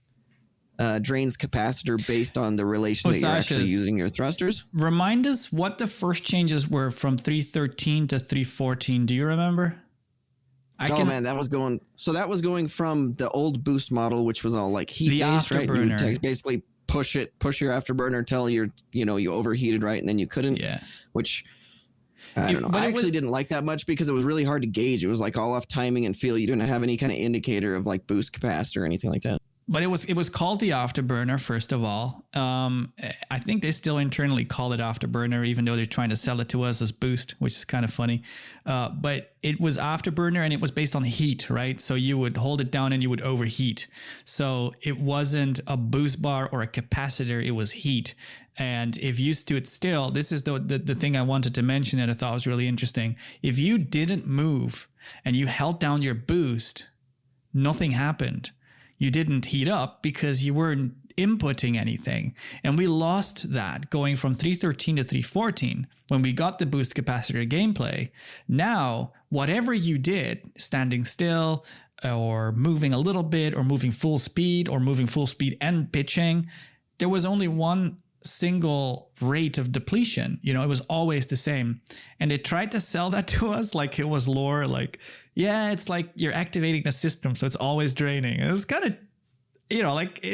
drains capacitor based on the relation that you're actually using your thrusters. Remind us what the first changes were from 313 to 314. Do you remember? Man, that was going from the old boost model, which was all like heat based, right? You would basically push your afterburner till you overheated, right? And then you couldn't. Yeah. Which I don't know. I actually didn't like that much because it was really hard to gauge. It was like all off timing and feel. You didn't have any kind of indicator of like boost capacitor or anything like that. But it was called the afterburner, first of all. I think they still internally call it afterburner, even though they're trying to sell it to us as boost, which is kind of funny. But it was afterburner and it was based on heat, right? So you would hold it down and you would overheat. So it wasn't a boost bar or a capacitor, it was heat. And if you stood still, this is the thing I wanted to mention that I thought was really interesting. If you didn't move and you held down your boost, nothing happened. You didn't heat up because you weren't inputting anything. And we lost that going from 313 to 314 when we got the boost capacitor gameplay. Now, whatever you did, standing still or moving a little bit or moving full speed or moving full speed and pitching, there was only one single rate of depletion. You know, it was always the same. And they tried to sell that to us like it was lore, like, yeah, it's like you're activating the system, so it's always draining. It was kind of, you know, like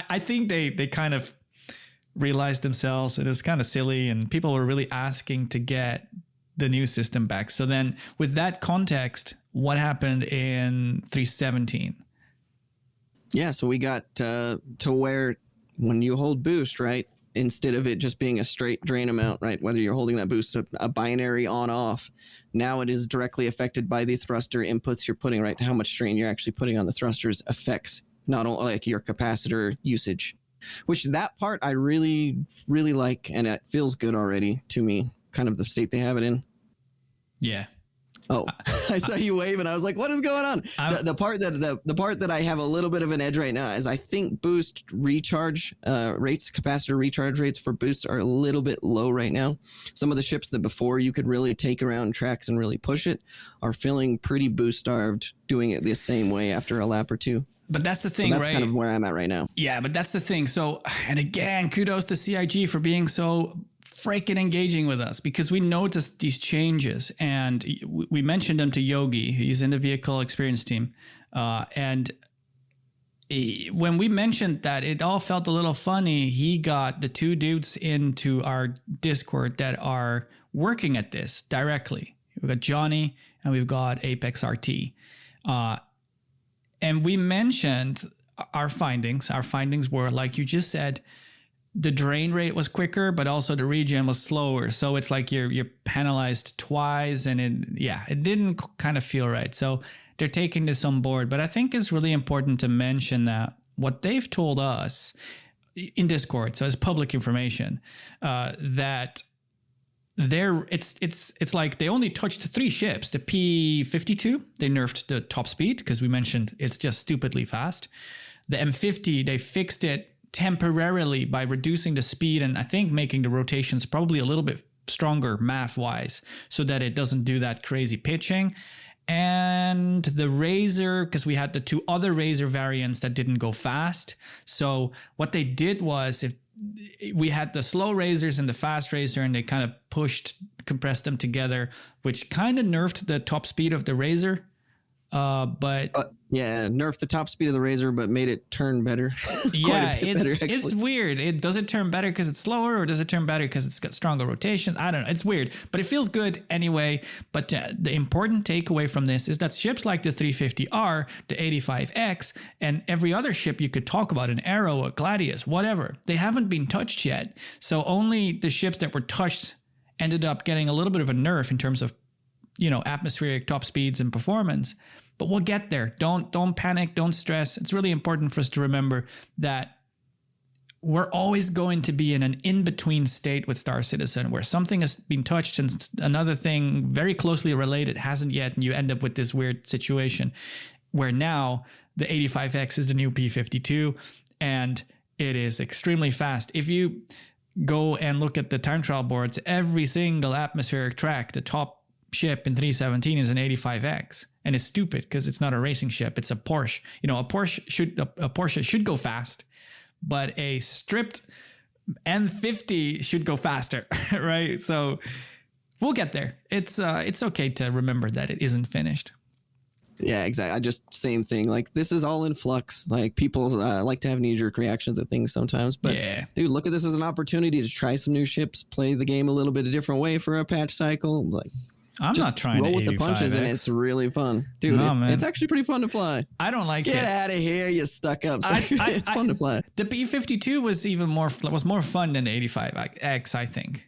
I think they kind of realized themselves it was kind of silly, and people were really asking to get the new system back. So then with that context, what happened in 317? Yeah, so we got to where when you hold boost, right, instead of it just being a straight drain amount, right, whether you're holding that boost a binary on off, now it is directly affected by the thruster inputs you're putting, right? How much strain you're actually putting on the thrusters affects not only like your capacitor usage, which that part I really, really like, and it feels good already to me, kind of the state they have it in. Yeah. Oh, I saw you wave and I was like, what is going on? The part that I have a little bit of an edge right now is I think boost recharge rates, capacitor recharge rates for boost are a little bit low right now. Some of the ships that before you could really take around tracks and really push it are feeling pretty boost starved, doing it the same way after a lap or two. But that's the thing, so that's right? kind of where I'm at right now. Yeah, but that's the thing. So, and again, kudos to CIG for being so freaking engaging with us, because we noticed these changes, and we mentioned them to Yogi. He's in the vehicle experience team. And when we mentioned that it all felt a little funny, he got the two dudes into our Discord that are working at this directly. We've got Johnny and we've got Apex RT. And we mentioned our findings. Our findings were, like you just said, the drain rate was quicker, but also the regen was slower. So it's like you're penalized twice, and it didn't kind of feel right. So they're taking this on board. But I think it's really important to mention that what they've told us in Discord, so it's public information, that it's like they only touched 3 ships. The P52, they nerfed the top speed because we mentioned it's just stupidly fast. The M50, they fixed it temporarily by reducing the speed and I think making the rotations probably a little bit stronger math wise so that it doesn't do that crazy pitching. And the Razor, because we had the 2 other Razor variants that didn't go fast. So what they did was, if we had the slow Razors and the fast Razor, and they kind of compressed them together, which kind of nerfed the top speed of the Razor. Yeah, nerfed the top speed of the Razor, but made it turn better. Yeah, it's weird. Does it turn better because it's slower, or does it turn better because it's got stronger rotation? I don't know. It's weird, but it feels good anyway. But the important takeaway from this is that ships like the 350R, the 85X, and every other ship you could talk about, an Arrow, a Gladius, whatever, they haven't been touched yet. So only the ships that were touched ended up getting a little bit of a nerf in terms of, you know, atmospheric top speeds and performance. But we'll get there. Don't panic. Don't stress. It's really important for us to remember that we're always going to be in an in-between state with Star Citizen, where something has been touched and another thing very closely related hasn't yet, and you end up with this weird situation where now the 85X is the new P52, and it is extremely fast. If you go and look at the time trial boards, every single atmospheric track, the top ship in 317 is an 85X, and it's stupid because it's not a racing ship, it's a Porsche. You know, a Porsche should go fast, but a stripped M50 should go faster, right? So we'll get there. It's okay to remember that it isn't finished. Yeah, exactly. I just same thing. Like, this is all in flux. Like, people like to have knee-jerk reactions at things sometimes. But yeah, dude, look at this as an opportunity to try some new ships, play the game a little bit a different way for a patch cycle. Like, I'm just not trying roll to with the punches, and it's really fun, dude. It's actually pretty fun to fly. I don't like it. Get out of here, you stuck up. It's fun to fly. The P52 was even more fun than the 85X, I think.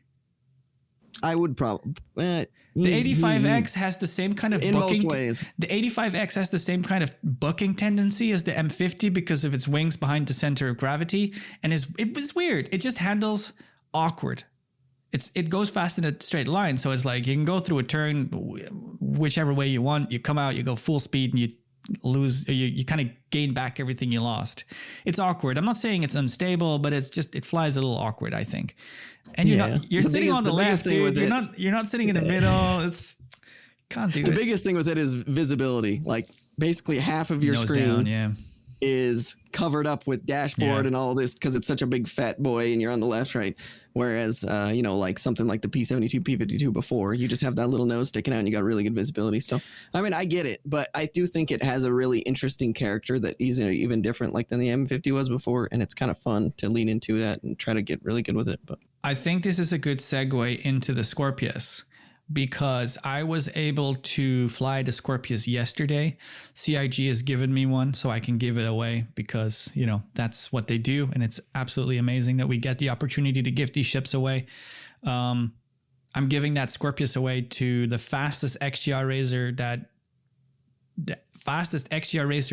I would probably. The 85X has the same kind of in bucking. Most ways. The 85X has the same kind of bucking tendency as the M50 because of its wings behind the center of gravity, and it was weird. It just handles awkward. It goes fast in a straight line, so it's like you can go through a turn whichever way you want. You come out, you go full speed, and lose, you kind of gain back everything you lost. It's awkward. I'm not saying it's unstable, but it's just, it flies a little awkward, I think. And you're sitting on the left, dude. You're not sitting in the middle. It's can't do it. The biggest thing with it is visibility. Like basically half of your Nose screen down, is covered up with dashboard and all this because it's such a big fat boy and you're on the left, right? Whereas, like something like the P72, P52 before, you just have that little nose sticking out and you got really good visibility. So, I mean, I get it, but I do think it has a really interesting character that is even different like than the M50 was before. And it's kind of fun to lean into that and try to get really good with it. But I think this is a good segue into the Scorpius, because I was able to fly the Scorpius yesterday. CIG has given me one, so I can give it away because, that's what they do. And it's absolutely amazing that we get the opportunity to give these ships away. I'm giving that Scorpius away to the fastest XGR racer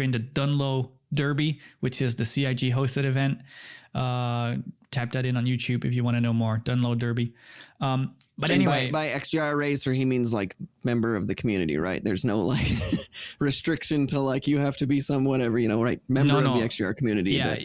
in the Dunlow Derby, which is the CIG hosted event. Tap that in on YouTube if you want to know more. Dunlow Derby. But anyway, by XGR racer, he means like member of the community, right? There's no like restriction to like you have to be some whatever, right? Member of the XGR community. Yeah,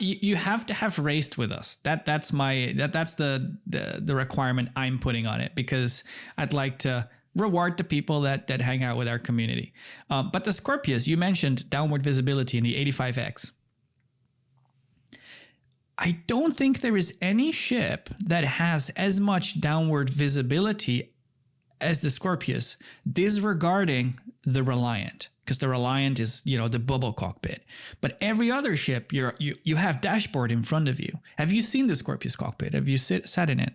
you have to have raced with us. That's the requirement I'm putting on it, because I'd like to reward the people that hang out with our community. But the Scorpius, you mentioned downward visibility in the 85X. I don't think there is any ship that has as much downward visibility as the Scorpius, disregarding the Reliant, because the Reliant is, the bubble cockpit. But every other ship, you have dashboard in front of you. Have you seen the Scorpius cockpit? Have you sat in it?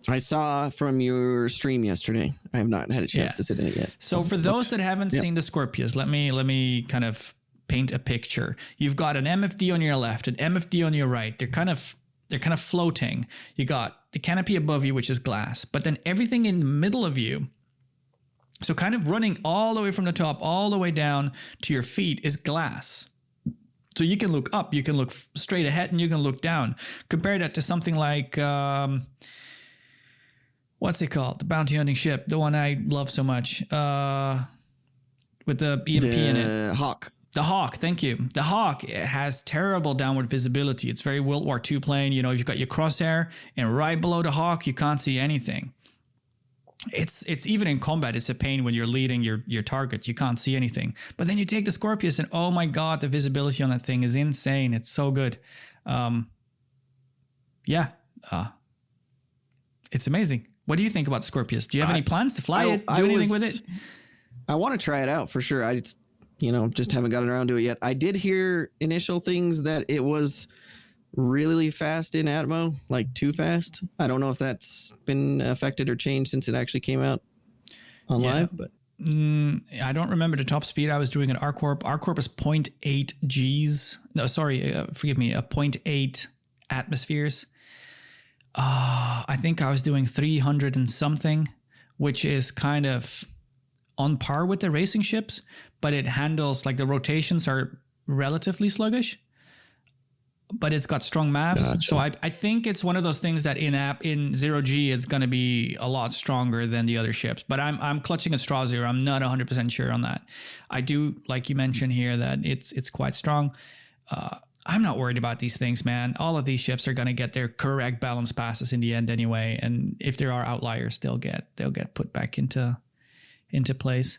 I saw from your stream yesterday. I have not had a chance to sit in it yet. So for those that haven't seen the Scorpius, let me kind of paint a picture. You've got an MFD on your left, an MFD on your right. They're kind of floating. You got the canopy above you, which is glass, but then everything in the middle of you, so kind of running all the way from the top all the way down to your feet, is glass. So you can look up, you can look straight ahead, and you can look down. Compare that to something like what's it called? The bounty hunting ship, the one I love so much, with the EMP in it. Hawk. The Hawk, thank you. The Hawk has terrible downward visibility. It's very World War II plane. You've got your crosshair, and right below the Hawk, you can't see anything. It's even in combat, it's a pain when you're leading your target. You can't see anything. But then you take the Scorpius, and oh my God, the visibility on that thing is insane. It's so good. It's amazing. What do you think about Scorpius? Do you have any plans to fly it? Do anything with it? I want to try it out for sure. I just haven't gotten around to it yet. I did hear initial things that it was really fast in Atmo, like too fast. I don't know if that's been affected or changed since it actually came out on live, but I don't remember the top speed I was doing at ArcCorp. ArcCorp is 0.8 Gs. No, sorry, forgive me, 0.8 atmospheres. I think I was doing 300 and something, which is kind of on par with the racing ships, but it handles, like, the rotations are relatively sluggish, but it's got strong maps. Gotcha. So I think it's one of those things that in 0G, it's going to be a lot stronger than the other ships, but I'm clutching at straw zero. I'm not 100% sure on that. I do, like you mentioned here, that it's quite strong. I'm not worried about these things, man. All of these ships are going to get their correct balance passes in the end anyway. And if there are outliers, they'll get put back into place.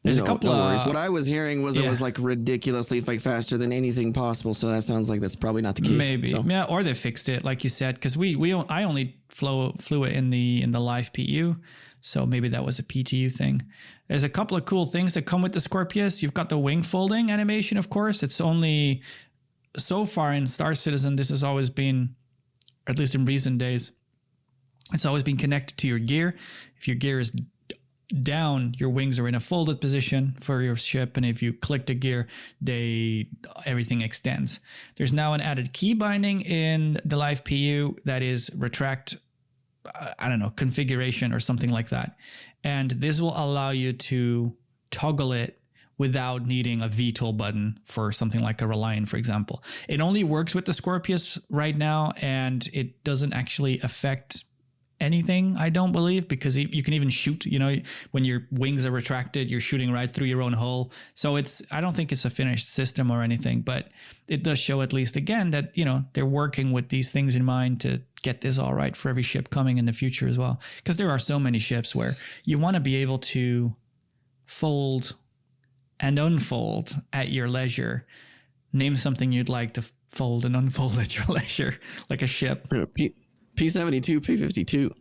There's a couple of worries. What I was hearing was it was like ridiculously faster than anything possible. So that sounds like that's probably not the case. Maybe, yeah, or they fixed it, like you said, because I only flew it in the live PU, so maybe that was a PTU thing. There's a couple of cool things that come with the Scorpius. You've got the wing folding animation, of course. It's only so far in Star Citizen. This has always been, at least in recent days, it's always been connected to your gear. If your gear is down, your wings are in a folded position for your ship, and if you click the gear, everything extends. There's now an added key binding in the live PU that is retract, configuration or something like that, and this will allow you to toggle it without needing a VTOL button for something like a Reliant, for example. It only works with the Scorpius right now, and it doesn't actually affect anything, I don't believe, because you can even shoot, when your wings are retracted, you're shooting right through your own hull. So I don't think it's a finished system or anything, but it does show at least again that, they're working with these things in mind to get this all right for every ship coming in the future as well. Because there are so many ships where you want to be able to fold and unfold at your leisure. Name something you'd like to fold and unfold at your leisure, like a ship. P-72, P-52.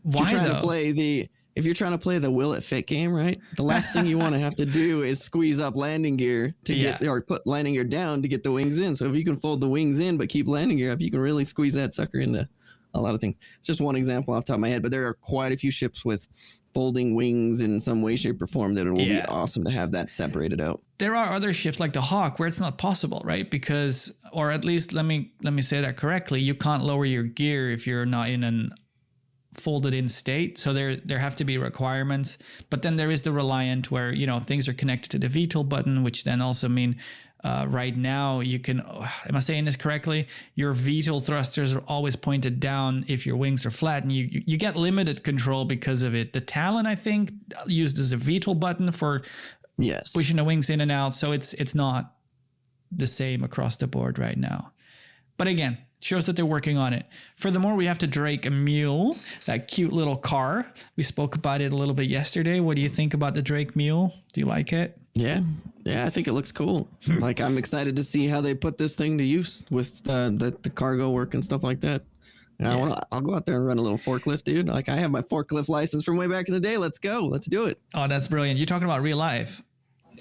Why though? If you're trying to play the will it fit game, right? The last thing you want to have to do is squeeze up landing gear to get or put landing gear down to get the wings in. So if you can fold the wings in but keep landing gear up, you can really squeeze that sucker into a lot of things. It's just one example off the top of my head, but there are quite a few ships with folding wings in some way, shape, or form that it will be awesome to have that separated out. There are other ships like the Hawk where it's not possible, right? Because, or at least let me say that correctly, you can't lower your gear if you're not in an folded in state. So there have to be requirements. But then there is the Reliant where, things are connected to the VTOL button, which then also mean right now you can, am I saying this correctly? Your VTOL thrusters are always pointed down if your wings are flat, and you get limited control because of it. The Talon, I think, used as a VTOL button for pushing the wings in and out. So it's not the same across the board right now. But again, shows that they're working on it. Furthermore, we have to Drake Mule, that cute little car. We spoke about it a little bit yesterday. What do you think about the Drake Mule? Do you like it? Yeah, I think it looks cool. Like, I'm excited to see how they put this thing to use with the cargo work and stuff like that. I'll go out there and run a little forklift, dude. Like, I have my forklift license from way back in the day. Let's go. Let's do it. Oh, that's brilliant. You're talking about real life.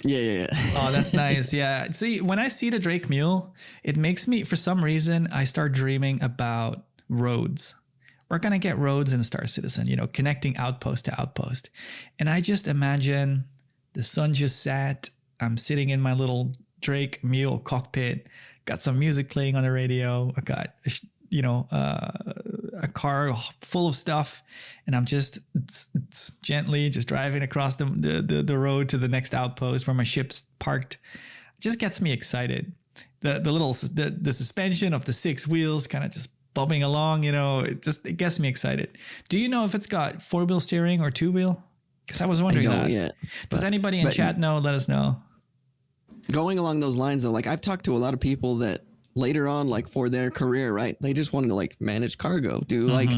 Yeah. Oh, that's nice. Yeah. See, when I see the Drake Mule, it makes me, for some reason, I start dreaming about roads. We're going to get roads in Star Citizen, connecting outpost to outpost. And I just imagine the sun just set. I'm sitting in my little Drake Mule cockpit, got some music playing on the radio. I got, a car full of stuff, and I'm just gently just driving across the road to the next outpost where my ship's parked. It just gets me excited. The suspension of the 6 wheels kind of just bumping along, it gets me excited. Do you know if it's got 4-wheel steering or 2-wheel? Because I was wondering that. Yet, Does anybody in chat know? Let us know. Going along those lines, though, like, I've talked to a lot of people that later on, like, for their career, right, they just wanted to, like, manage cargo, do like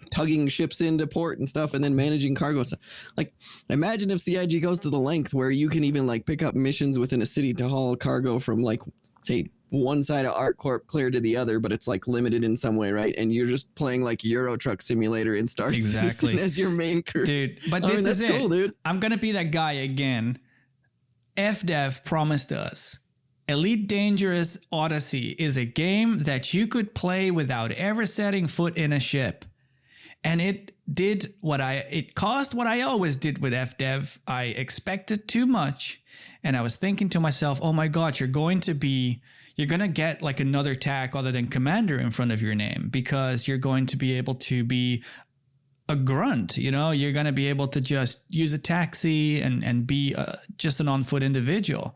tugging ships into port and stuff, and then managing cargo stuff. Like, imagine if CIG goes to the length where you can even, like, pick up missions within a city to haul cargo from, like, say, one side of ArcCorp clear to the other, but it's, like, limited in some way, right? And you're just playing, like, Euro Truck Simulator in Star Citizen as your main crew. Dude, but this is cool, dude. I'm going to be that guy again. FDev promised us Elite Dangerous Odyssey is a game that you could play without ever setting foot in a ship. And it caused what I always did with FDev. I expected too much. And I was thinking to myself, oh my God, you're going to get like another tag other than commander in front of your name, because you're going to be able to be a grunt, you're going to be able to just use a taxi and be just an on-foot individual.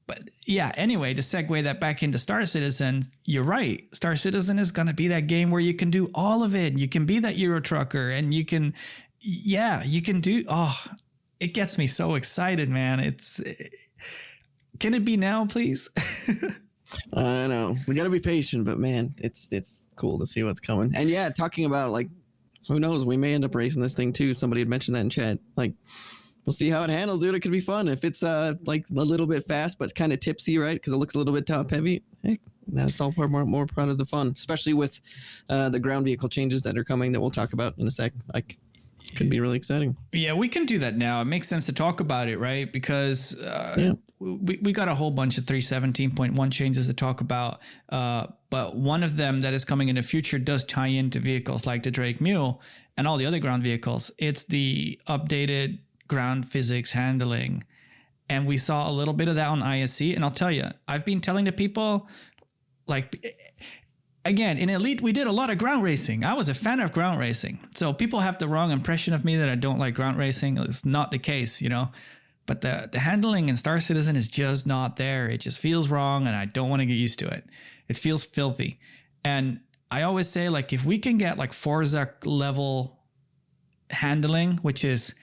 But yeah, anyway, to segue that back into Star Citizen, you're right. Star Citizen is going to be that game where you can do all of it. You can be that Euro trucker, and you can do, it gets me so excited, man. Can it be now, please? I know. We got to be patient, but man, it's cool to see what's coming. And yeah, talking about, like, who knows, we may end up racing this thing too. Somebody had mentioned that in chat. Like, we'll see how it handles, dude. It could be fun. If it's like a little bit fast, but kind of tipsy, right? Because it looks a little bit top heavy. Heck, that's all more part of the fun, especially with the ground vehicle changes that are coming that we'll talk about in a sec. Like, it could be really exciting. Yeah, we can do that now. It makes sense to talk about it, right? Because we got a whole bunch of 317.1 changes to talk about. But one of them that is coming in the future does tie into vehicles like the Drake Mule and all the other ground vehicles. It's the updated ground physics handling. And we saw a little bit of that on ISC. And I'll tell you, I've been telling the people, like, again, in Elite, we did a lot of ground racing. I was a fan of ground racing. So people have the wrong impression of me that I don't like ground racing. It's not the case, But the handling in Star Citizen is just not there. It just feels wrong, and I don't want to get used to it. It feels filthy. And I always say, like, if we can get like Forza level handling, which is,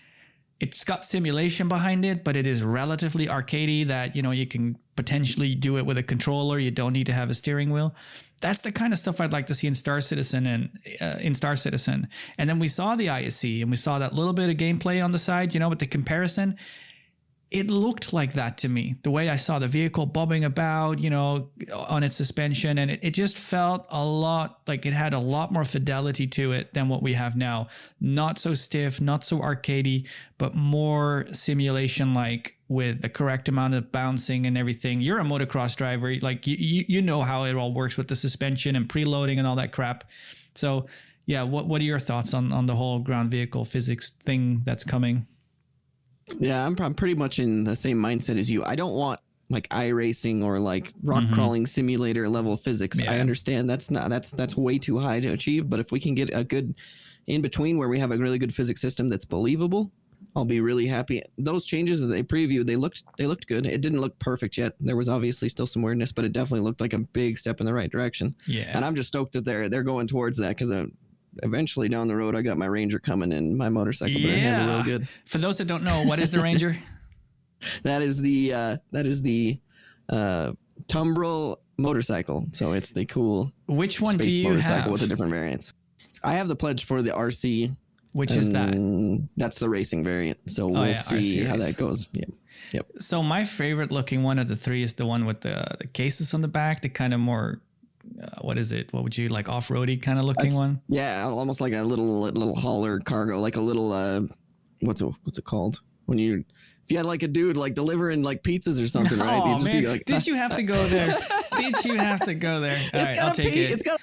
it's got simulation behind it, but it is relatively arcadey that, you know, you can potentially do it with a controller. You don't need to have a steering wheel. That's the kind of stuff I'd like to see in Star Citizen And then we saw the ISC and we saw that little bit of gameplay on the side, you know, with the comparison. It looked like that to me, the way I saw the vehicle bobbing about, you know, on its suspension. And it just felt a lot like it had a lot more fidelity to it than what we have now. Not so stiff, not so arcadey, but more simulation like, with the correct amount of bouncing and everything. You're a motocross driver. Like you know how it all works with the suspension and preloading and all that crap. So yeah, what are your thoughts on the whole ground vehicle physics thing that's coming? Yeah, I'm pretty much in the same mindset as you. I don't want like iRacing or like rock crawling simulator level physics. Yeah. I understand that's way too high to achieve, but if we can get a good in between where we have a really good physics system that's believable, I'll be really happy. Those changes that they previewed, they looked good. It didn't look perfect yet. There was obviously still some weirdness, but it definitely looked like a big step in the right direction. Yeah. And I'm just stoked that they're going towards that, because eventually down the road, I got my Ranger coming and my motorcycle better handle real good. For those that don't know, what is the Ranger? That is the Tumbril motorcycle. So it's the cool Which one space do you motorcycle have? with the different variants. I have the pledge for the RC. Which is that? That's the racing variant. So we'll see how that goes. Yeah. Yep. So my favorite looking one of the three is the one with the cases on the back, the kind of more, what is it? What would you like, off-roady kind of looking one? Yeah, almost like a little hauler cargo, like a little what's it called? If you had like a dude like delivering like pizzas or something, right? Oh man, like, did you have to go there? Did you have to go there? All right, I'll take it. It's got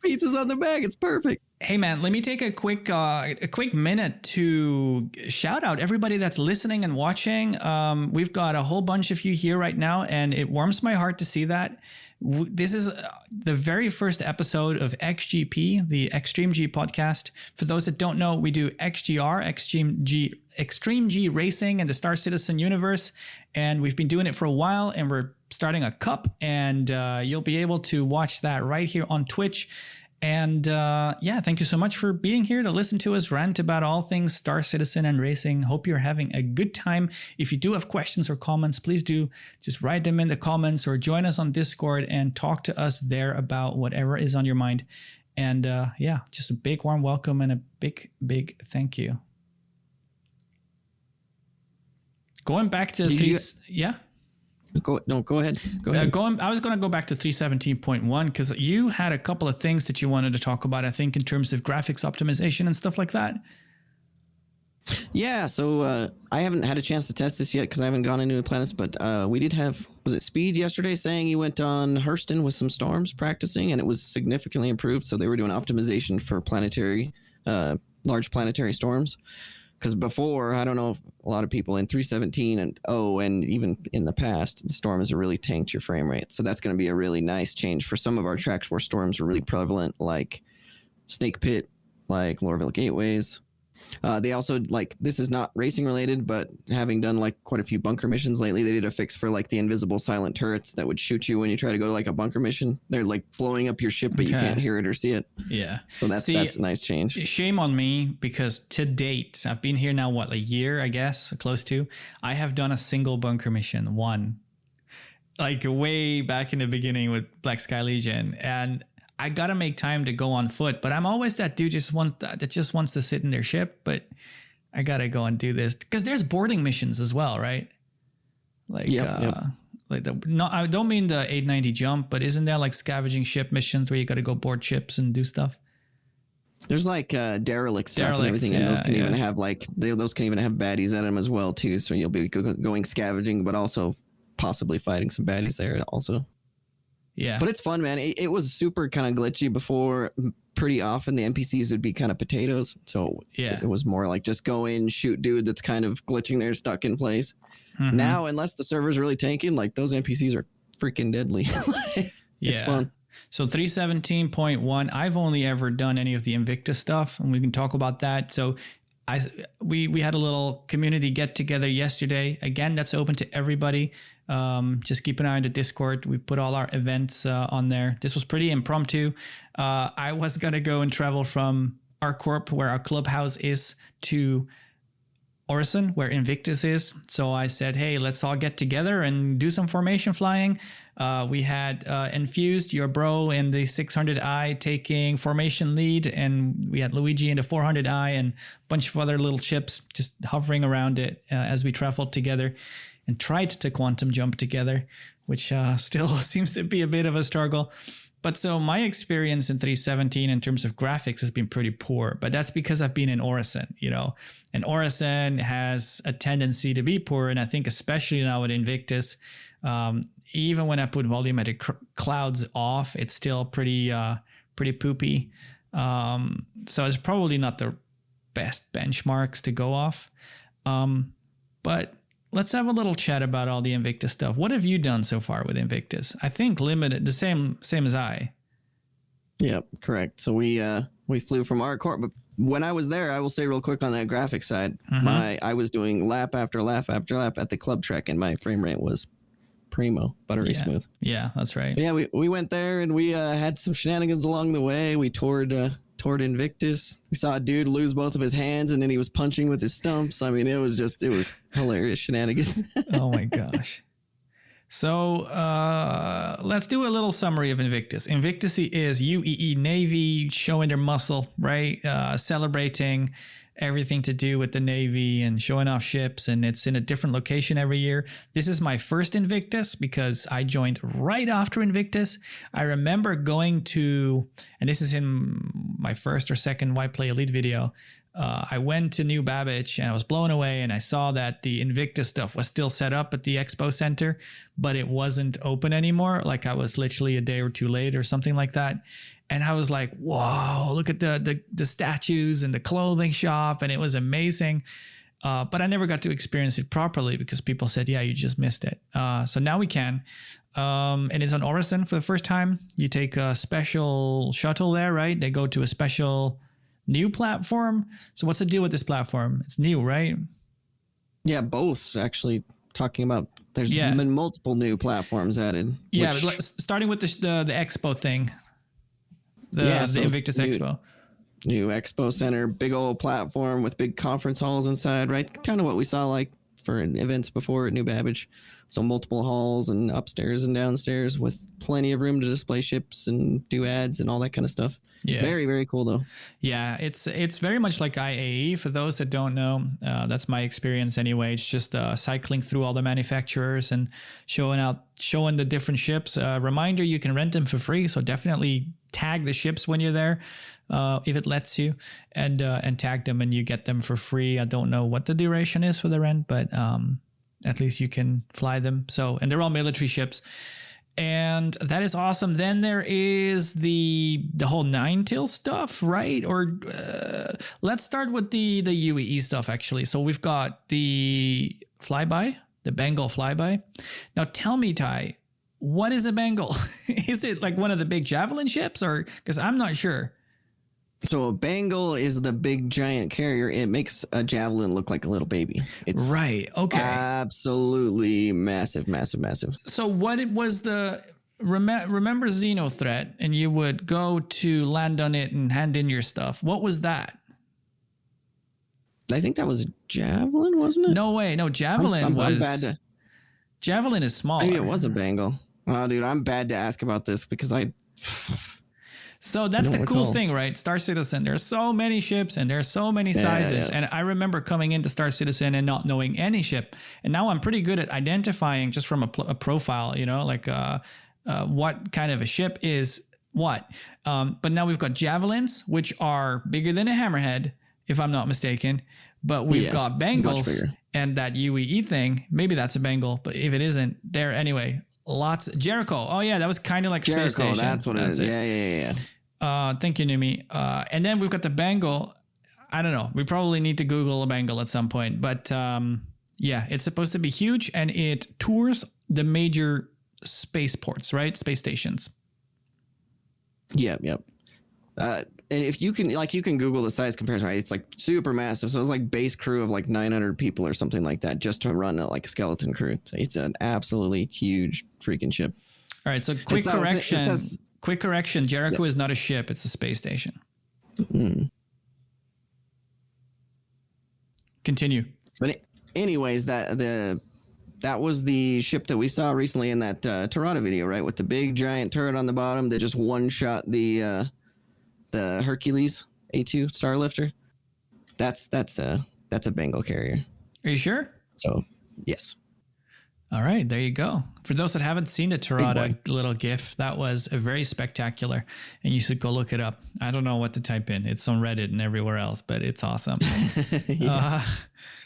pizzas on the back. It's perfect. Hey man, let me take a quick minute to shout out everybody that's listening and watching. We've got a whole bunch of you here right now, and it warms my heart to see that. This is the very first episode of XGP, the Extreme G podcast. For those that don't know, we do XGR, Extreme G Racing in the Star Citizen universe, and we've been doing it for a while, and we're starting a cup, and you'll be able to watch that right here on Twitch. And thank you so much for being here to listen to us rant about all things Star Citizen and racing. Hope you're having a good time. If you do have questions or comments, please do just write them in the comments or join us on Discord and talk to us there about whatever is on your mind. And just a big warm welcome and a big thank you. Going back to Go ahead. I was going to go back to 317.1 because you had a couple of things that you wanted to talk about, I think, in terms of graphics optimization and stuff like that. Yeah, so I haven't had a chance to test this yet because I haven't gone into the planets, but we did have, was it Speed yesterday saying he went on Hurston with some storms practicing, and it was significantly improved. So they were doing optimization for planetary, large planetary storms. Because before, I don't know if a lot of people in 317 and even in the past, the storms have really tanked your frame rate. So that's going to be a really nice change for some of our tracks where storms are really prevalent, like Snake Pit, like Lorville Gateways. They also, like, this is not racing related, but having done like quite a few bunker missions lately, they did a fix for like the invisible silent turrets that would shoot you when you try to go to like a bunker mission. They're like blowing up your ship, but you can't hear it or see it. Yeah. So that's a nice change. Shame on me, because to date, I've been here now, a year, I guess, close to. I have done a single bunker mission, one, like way back in the beginning with Black Sky Legion, and I gotta make time to go on foot, but I'm always that dude that just wants to sit in their ship. But I gotta go and do this because there's boarding missions as well, right? Like, like I don't mean the 890 jump, but isn't there like scavenging ship missions where you gotta go board ships and do stuff? There's like derelict stuff and everything, and those can even have those can even have baddies at them as well too. So you'll be going scavenging, but also possibly fighting some baddies there also. Yeah, but it's fun, man. It was super kind of glitchy before. Pretty often the NPCs would be kind of potatoes, so it was more like just go in, shoot dude that's kind of glitching there, stuck in place. Mm-hmm. Now, unless the server's really tanking, like those NPCs are freaking deadly. It's fun. So 317.1, I've only ever done any of the Invictus stuff, and we can talk about that. So we had a little community get together yesterday. Again, that's open to everybody. Just keep an eye on the Discord. We put all our events on there. This was pretty impromptu. I was going to go and travel from our corp, where our clubhouse is, to Orison, where Invictus is. So I said, hey, let's all get together and do some formation flying. We had Infused, your bro, in the 600i taking formation lead, and we had Luigi in the 400i and a bunch of other little chips just hovering around it as we traveled together and tried to quantum jump together, which still seems to be a bit of a struggle. But so my experience in 317 in terms of graphics has been pretty poor, but that's because I've been in Orison, you know, and Orison has a tendency to be poor. And I think especially now with Invictus, even when I put volumetric clouds off, it's still pretty poopy. So it's probably not the best benchmarks to go off. But let's have a little chat about all the Invictus stuff. What have you done so far with Invictus? I think limited, the same as I. Yep, correct. So we flew from our court, but when I was there, I will say real quick on that graphic side, I was doing lap after lap after lap at the club track, and my frame rate was primo, buttery smooth. Yeah, that's right. So yeah, we went there and we had some shenanigans along the way. We toured Invictus. We saw a dude lose both of his hands, and then he was punching with his stumps. I mean, it was hilarious shenanigans. Oh my gosh. So let's do a little summary of Invictus. Invictus is UEE Navy showing their muscle, right? Celebrating everything to do with the Navy and showing off ships, and it's in a different location every year. This is my first Invictus because I joined right after Invictus. I remember going to, and this is in my first or second Why Play Elite video, I went to New Babbage and I was blown away, and I saw that the Invictus stuff was still set up at the Expo Center, but it wasn't open anymore. Like I was literally a day or two late or something like that. And I was like, whoa, look at the statues and the clothing shop. And it was amazing. But I never got to experience it properly because people said, yeah, you just missed it. So now we can. And it's on Orison for the first time. You take a special shuttle there, right? They go to a special new platform. So what's the deal with this platform? It's new, right? Yeah, both actually talking about. There's been multiple new platforms added. Yeah, but starting with the Expo thing. The Invictus Expo. New Expo Center, big old platform with big conference halls inside, right? Kind of what we saw like for events before at New Babbage. So multiple halls and upstairs and downstairs with plenty of room to display ships and do ads and all that kind of stuff. Yeah. Very, very cool though. Yeah, it's very much like IAE for those that don't know. That's my experience anyway. It's just cycling through all the manufacturers and showing the different ships. Reminder, you can rent them for free. So definitely tag the ships when you're there, if it lets you, and tag them and you get them for free. I don't know what the duration is for the rent, but at least you can fly them. So, and they're all military ships. And that is awesome. Then there is the whole Ninetail stuff, right? Or let's start with the UEE stuff, actually. So we've got the flyby, the Bengal flyby. Now tell me, Ty, what is a Bengal? Is it like one of the big Javelin ships, or because I'm not sure? So a Bengal is the big giant carrier. It makes a Javelin look like a little baby. It's right. Okay. Absolutely massive, massive, massive. So what it was remember Xenothreat, and you would go to land on it and hand in your stuff. What was that? I think that was Javelin, wasn't it? No way. No, Javelin I'm bad to. Javelin is smaller. Maybe it was a Bengal. Oh, dude, I'm bad to ask about this because So that's the cool thing, right? Star Citizen, there's so many ships and there's so many sizes. Yeah. And I remember coming into Star Citizen and not knowing any ship. And now I'm pretty good at identifying just from a profile, you know, like what kind of a ship is what. But now we've got Javelins, which are bigger than a Hammerhead, if I'm not mistaken. But we've got Bengals and that UEE thing. Maybe that's a Bengal, but if it isn't, there anyway. Lots. Jericho. Oh yeah, that was kind of like Jericho, Space Station. That's what it is. Yeah. Thank you, Numi. And then we've got the Bengal. I don't know. We probably need to Google a Bengal at some point. But yeah, it's supposed to be huge, and it tours the major spaceports, right? Space stations. Yep. And if you can, you can Google the size comparison, right? It's like super massive. So it's like base crew of like 900 people or something like that just to run like a skeleton crew. So it's an absolutely huge freaking ship. All right. So quick correction. Jericho is not a ship. It's a space station. Continue. But anyways, that was the ship that we saw recently in that Torada video, right? With the big giant turret on the bottom that just one shot the Hercules A2 Starlifter. That's a Bengal carrier. Are you sure? So yes. All right, there you go. For those that haven't seen the Torada little GIF, that was a very spectacular, and you should go look it up. I don't know what to type in. It's on Reddit and everywhere else, but it's awesome. Yeah.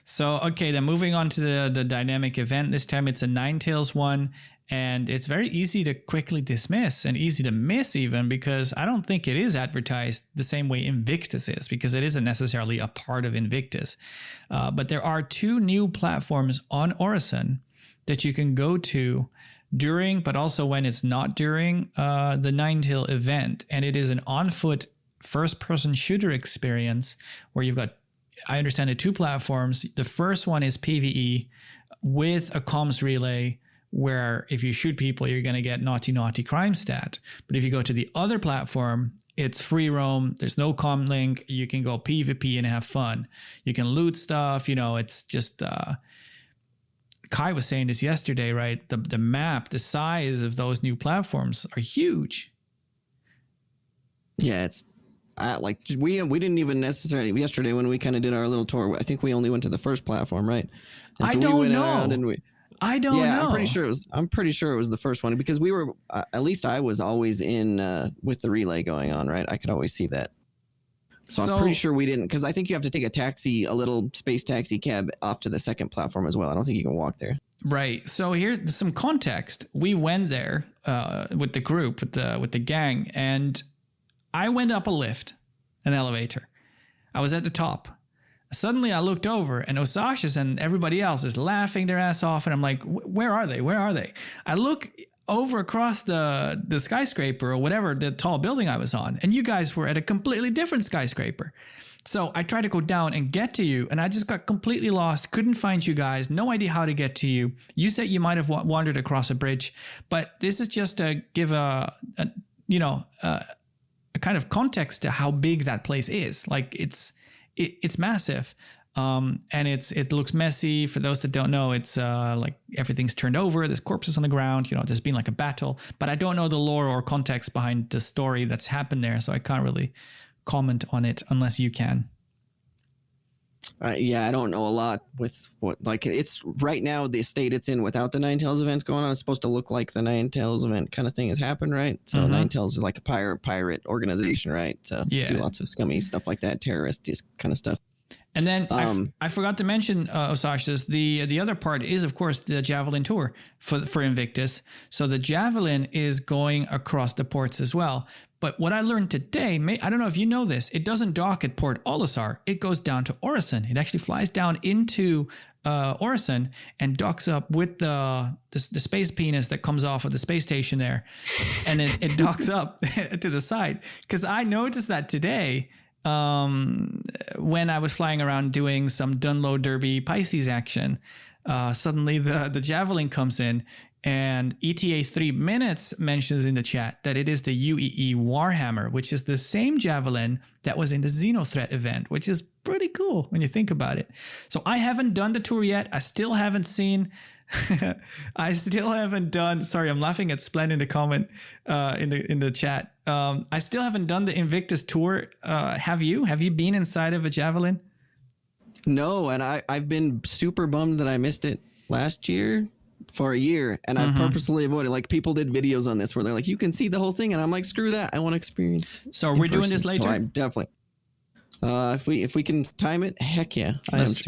So, okay, then moving on to the dynamic event. This time it's a Ninetales one, and it's very easy to quickly dismiss and easy to miss even, because I don't think it is advertised the same way Invictus is, because it isn't necessarily a part of Invictus. But there are 2 new platforms on Orison that you can go to during, but also when it's not during the Ninetale event. And it is an on-foot first-person shooter experience where you've got, I understand it, 2 platforms. The first one is PvE with a comms relay, where if you shoot people, you're going to get naughty crime stat. But if you go to the other platform, it's free roam. There's no comm link. You can go PvP and have fun. You can loot stuff. It's just... Kai was saying this yesterday, right? The map, the size of those new platforms are huge. Yeah, it's we didn't even necessarily yesterday when we kind of did our little tour. I think we only went to the first platform, right? And so I don't we went know. Around and I don't know. I'm pretty sure it was the first one, because we were at least I was always in with the relay going on, right? I could always see that. So I'm pretty sure we didn't, because I think you have to take a little space taxi cab off to the second platform as well. I don't think you can walk there. Right. So here's some context. We went there with the group, with the gang, and I went up a lift, an elevator. I was at the top. Suddenly I looked over, and Osashis and everybody else is laughing their ass off, and I'm like, where are they? Where are they? I look over across the skyscraper or whatever, the tall building I was on, and you guys were at a completely different skyscraper. So I tried to go down and get to you, and I just got completely lost, couldn't find you guys, no idea how to get to you. You said you might have wandered across a bridge, but this is just to give a kind of context to how big that place is. Like it's massive. And it looks messy. For those that don't know, it's like everything's turned over. There's corpses on the ground. There's been like a battle. But I don't know the lore or context behind the story that's happened there, so I can't really comment on it unless you can. Yeah, I don't know a lot with what, like, it's right now the state it's in without the Ninetales events going on. It's supposed to look like the Ninetales event kind of thing has happened, right? So Ninetales is like a pirate organization, right? So do lots of scummy stuff like that, terrorist kind of stuff. And then I forgot to mention, Osashis, the other part is, of course, the Javelin tour for Invictus. So the Javelin is going across the ports as well. But what I learned today, I don't know if you know this, it doesn't dock at Port Olisar. It goes down to Orison. It actually flies down into Orison and docks up with the space penis that comes off of the space station there. And it docks up to the side. Because I noticed that today, when I was flying around doing some Dunlow Derby Pisces action, suddenly the Javelin comes in, and ETA 3 minutes mentions in the chat that it is the UEE Warhammer, which is the same Javelin that was in the Xenothreat event, which is pretty cool when you think about it. So I haven't done the tour yet. I still haven't seen... Sorry, I'm laughing at Splen in the comment in the chat. I still haven't done the Invictus tour. Have you been inside of a Javelin? No, and I've been super bummed that I missed it last year for a year, and I purposely avoided. Like, people did videos on this where they're like, you can see the whole thing, and I'm like, screw that, I want to experience. So we're doing this later. So I'm definitely. If we can time it, heck yeah, let's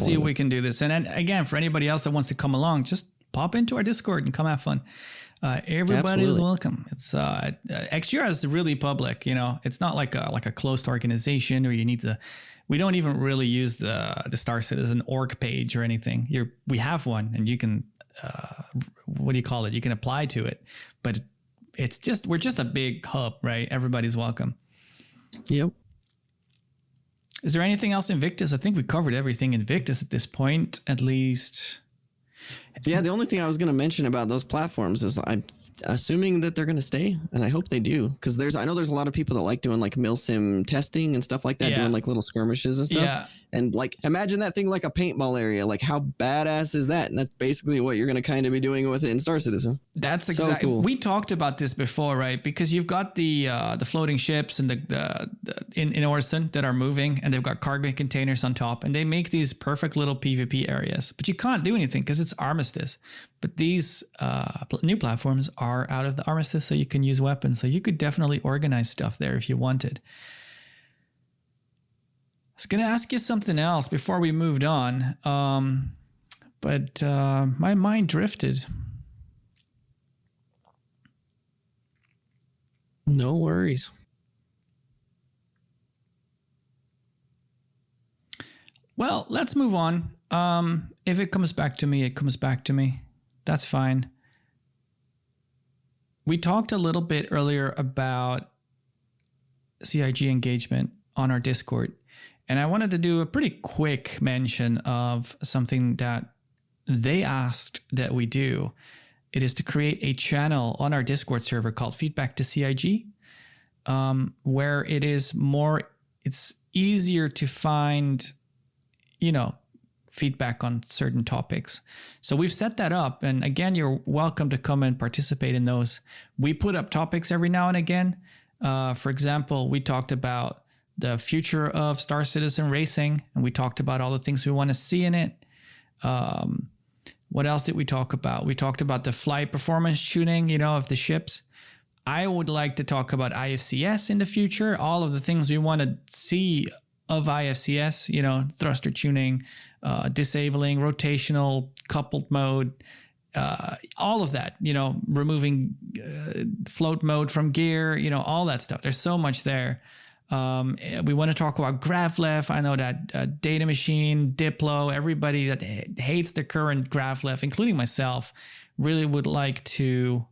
see if we can do this. And then, again, for anybody else that wants to come along, just pop into our Discord and come have fun. Everybody is welcome. It's XGR is really public. It's not like a closed organization, or you need to. We don't even really use the Star Citizen org page or anything. We have one, and you can what do you call it? You can apply to it, but we're just a big hub, right? Everybody's welcome. Yep. Is there anything else in Invictus? I think we covered everything in Invictus at this point, at least. Yeah, the only thing I was going to mention about those platforms is I'm assuming that they're going to stay, and I hope they do, because I know there's a lot of people that like doing like milsim testing and stuff like that, doing like little skirmishes and stuff. Yeah. And like, imagine that thing like a paintball area. Like, how badass is that? And that's basically what you're going to kind of be doing with it in Star Citizen. That's so exactly. cool. We talked about this before, right? Because you've got the floating ships and in Orson that are moving, and they've got cargo containers on top, and they make these perfect little PvP areas. But you can't do anything because it's Armistice. But these new platforms are out of the Armistice, so you can use weapons. So you could definitely organize stuff there if you wanted. I was going to ask you something else before we moved on, but my mind drifted. No worries. Well, let's move on. If it comes back to me, it comes back to me. That's fine. We talked a little bit earlier about CIG engagement on our Discord. And I wanted to do a pretty quick mention of something that they asked that we do. It is to create a channel on our Discord server called Feedback to CIG, where it's easier to find, feedback on certain topics. So we've set that up. And again, you're welcome to come and participate in those. We put up topics every now and again. For example, we talked about the future of Star Citizen racing, and we talked about all the things we want to see in it. What else did we talk about? We talked about the flight performance tuning, of the ships. I would like to talk about IFCS in the future, all of the things we want to see of IFCS, thruster tuning, disabling, rotational, coupled mode, all of that, removing float mode from gear, all that stuff. There's so much there. We want to talk about GraphLeft. I know that Data Machine, Diplo, everybody that hates the current GraphLeft, including myself, really would like to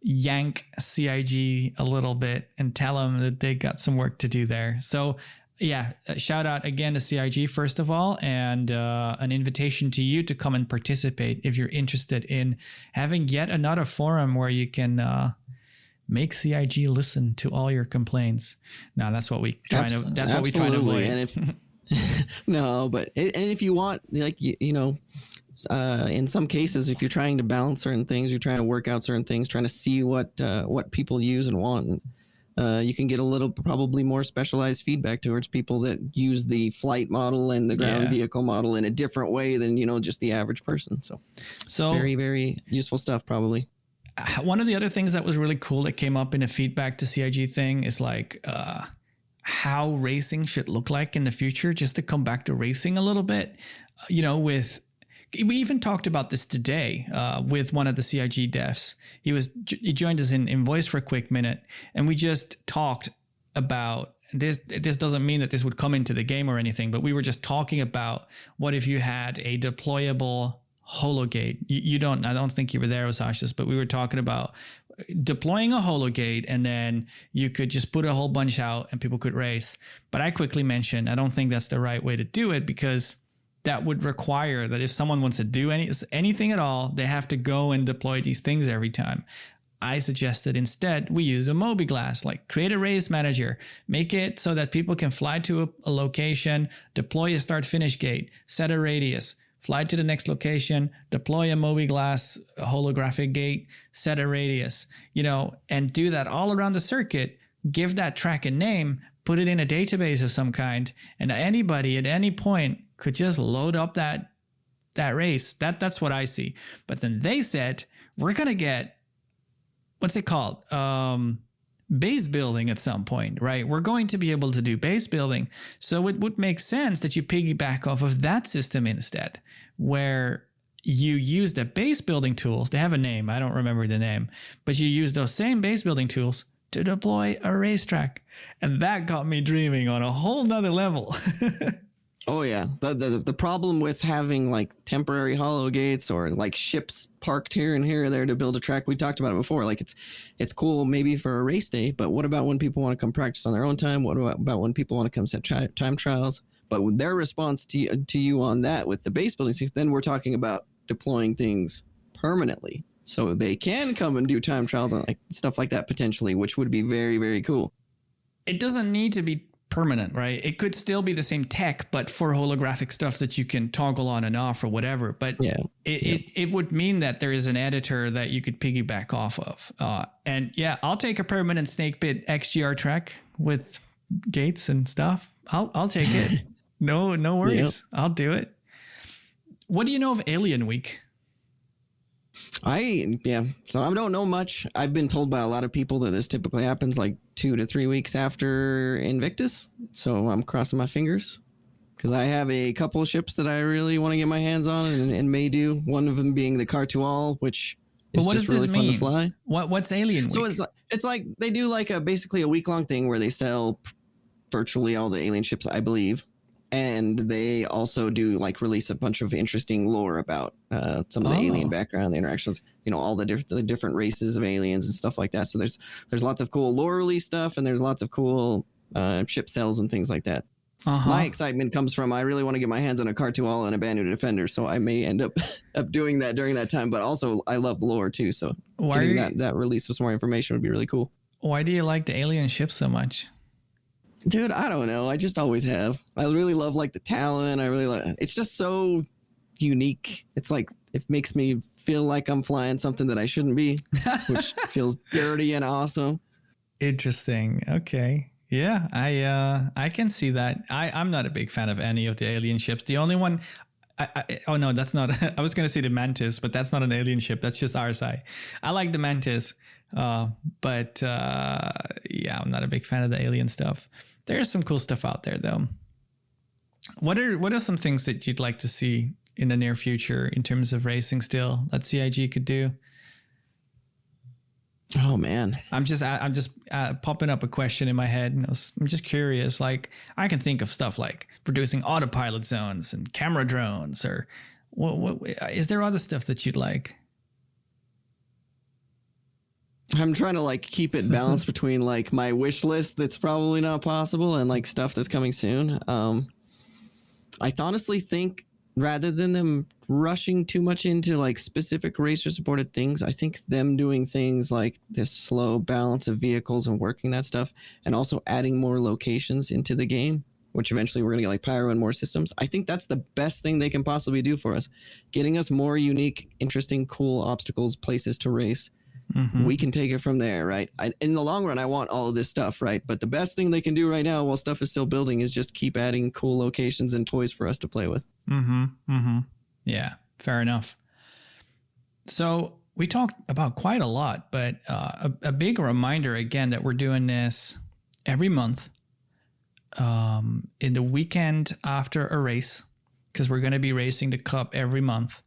yank CIG a little bit and tell them that they got some work to do there. So yeah, shout out again to CIG first of all, and an invitation to you to come and participate if you're interested in having yet another forum where you can make CIG listen to all your complaints. No, that's what we try to. That's what we try to avoid. And if no, but and if you want, like in some cases, if you're trying to balance certain things, you're trying to work out certain things, trying to see what people use and want. You can get a little probably more specialized feedback towards people that use the flight model and the ground vehicle model in a different way than just the average person. So very, very useful stuff probably. One of the other things that was really cool that came up in a feedback to CIG thing is like how racing should look like in the future, just to come back to racing a little bit, we even talked about this today with one of the CIG devs. He joined us in voice for a quick minute, and we just talked about this. This doesn't mean that this would come into the game or anything, but we were just talking about what if you had a deployable hologate. I don't think you were there, Osashis, but we were talking about deploying a hologate, and then you could just put a whole bunch out and people could race. But I quickly mentioned, I don't think that's the right way to do it, because that would require that if someone wants to do anything at all, they have to go and deploy these things every time. I suggested instead we use a mobiGlas, like create a race manager, make it so that people can fly to a location, deploy a start finish gate, set a radius, fly to the next location, deploy a mobiGlas holographic gate, set a radius, and do that all around the circuit, give that track a name, put it in a database of some kind, and anybody at any point could just load up that race. That's what I see. But then they said, we're going to get, what's it called? Base building at some point, right? We're going to be able to do base building. So it would make sense that you piggyback off of that system instead, where you use the base building tools. They have a name. I don't remember the name, but you use those same base building tools to deploy a racetrack. And that got me dreaming on a whole nother level. Oh yeah, the problem with having like temporary holo gates or like ships parked here and here or there to build a track, we talked about it before. Like it's cool maybe for a race day, but what about when people want to come practice on their own time? What about when people want to come set time trials? But with their response to you on that with the base building, then we're talking about deploying things permanently, so they can come and do time trials and like stuff like that potentially, which would be very, very cool. It doesn't need to be permanent, right? It could still be the same tech, but for holographic stuff that you can toggle on and off or whatever. But it would mean that there is an editor that you could piggyback off of. And yeah, I'll take a permanent snakebit XGR track with gates and stuff. I'll take it. No worries. Yep. I'll do it. What do you know of Alien Week? So I don't know much. I've been told by a lot of people that this typically happens like 2 to 3 weeks after Invictus. So I'm crossing my fingers because I have a couple of ships that I really want to get my hands on and may do. One of them being the Car2All, which is just really fun to fly. What's Alien Week? So it's like they do like basically a week-long thing where they sell virtually all the alien ships, I believe. And they also do like release a bunch of interesting lore about some of the alien background, the interactions, all the different races of aliens and stuff like that. So there's lots of cool lore release stuff, and there's lots of cool ship sales and things like that. My excitement comes from I really want to get my hands on a Car2All and a Banu Defender, so I may end up doing that during that time. But also I love lore too, so getting that release with some more information would be really cool. Why do you like the alien ships so much? Dude, I don't know. I just always have. I really love like the Talon. I really like. It's just so unique. It's like it makes me feel like I'm flying something that I shouldn't be, which feels dirty and awesome. Interesting. Okay. Yeah, I can see that. I'm not a big fan of any of the alien ships. The only one. Oh no, that's not. I was gonna say the Mantis, but that's not an alien ship. That's just RSI. I like the Mantis, but yeah, I'm not a big fan of the alien stuff. There's some cool stuff out there though. What are some things that you'd like to see in the near future in terms of racing still that CIG could do? Oh man, I'm just popping up a question in my head, and I'm just curious. Like I can think of stuff like producing autopilot zones and camera drones, or what is there other stuff that you'd like? I'm trying to like keep it balanced between like my wish list that's probably not possible and like stuff that's coming soon. I honestly think rather than them rushing too much into like specific racer supported things, I think them doing things like this slow balance of vehicles and working that stuff, and also adding more locations into the game, which eventually we're going to get like pyro and more systems. I think that's the best thing they can possibly do for us. Getting us more unique, interesting, cool obstacles, places to race. Mm-hmm. We can take it from there, right? In the long run, I want all of this stuff, right? But the best thing they can do right now while stuff is still building is just keep adding cool locations and toys for us to play with. Mm-hmm. Mm-hmm. Yeah, fair enough. So we talked about quite a lot, but a big reminder again that we're doing this every month in the weekend after a race, because we're going to be racing the Cup every month.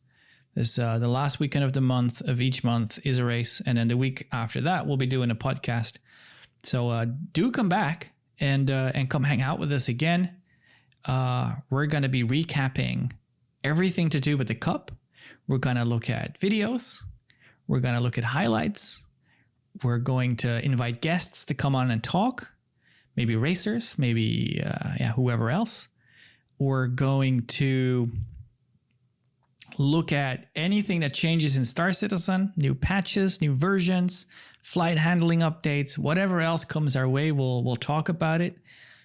This the last weekend of the month of each month is a race, and then the week after that we'll be doing a podcast. So do come back and come hang out with us again. We're going to be recapping everything to do with the Cup. We're going to look at videos. We're going to look at highlights. We're going to invite guests to come on and talk. Maybe racers, maybe whoever else. We're going to look at anything that changes in Star Citizen, new patches, new versions, flight handling updates, whatever else comes our way, we'll talk about it.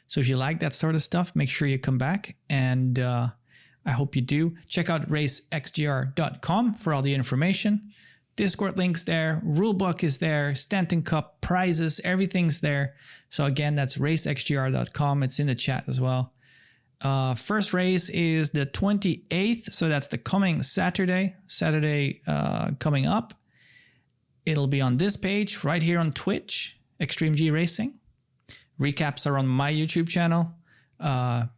So if you like that sort of stuff, make sure you come back, and I hope you do. Check out racexgr.com for all the information. Discord link's there, rulebook is there, Stanton Cup prizes, everything's there. So again, that's racexgr.com. It's in the chat as well. First race is the 28th, so that's the coming Saturday coming up. It'll be on this page right here on Twitch, Extreme G Racing. Recaps are on my YouTube channel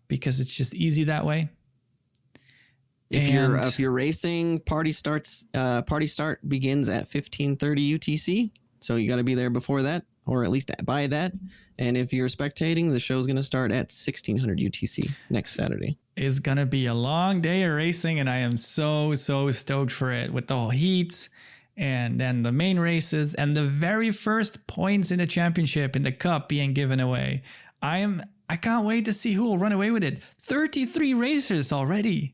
because it's just easy that way. If you're racing, party start begins at 15:30 UTC, so you got to be there before that, or at least by that. And if you're spectating, the show's going to start at 1600 UTC next Saturday. It's going to be a long day of racing, and I am so stoked for it, with the whole heats and then the main races and the very first points in the championship in the Cup being given away. I can't wait to see who will run away with it. 33 racers already.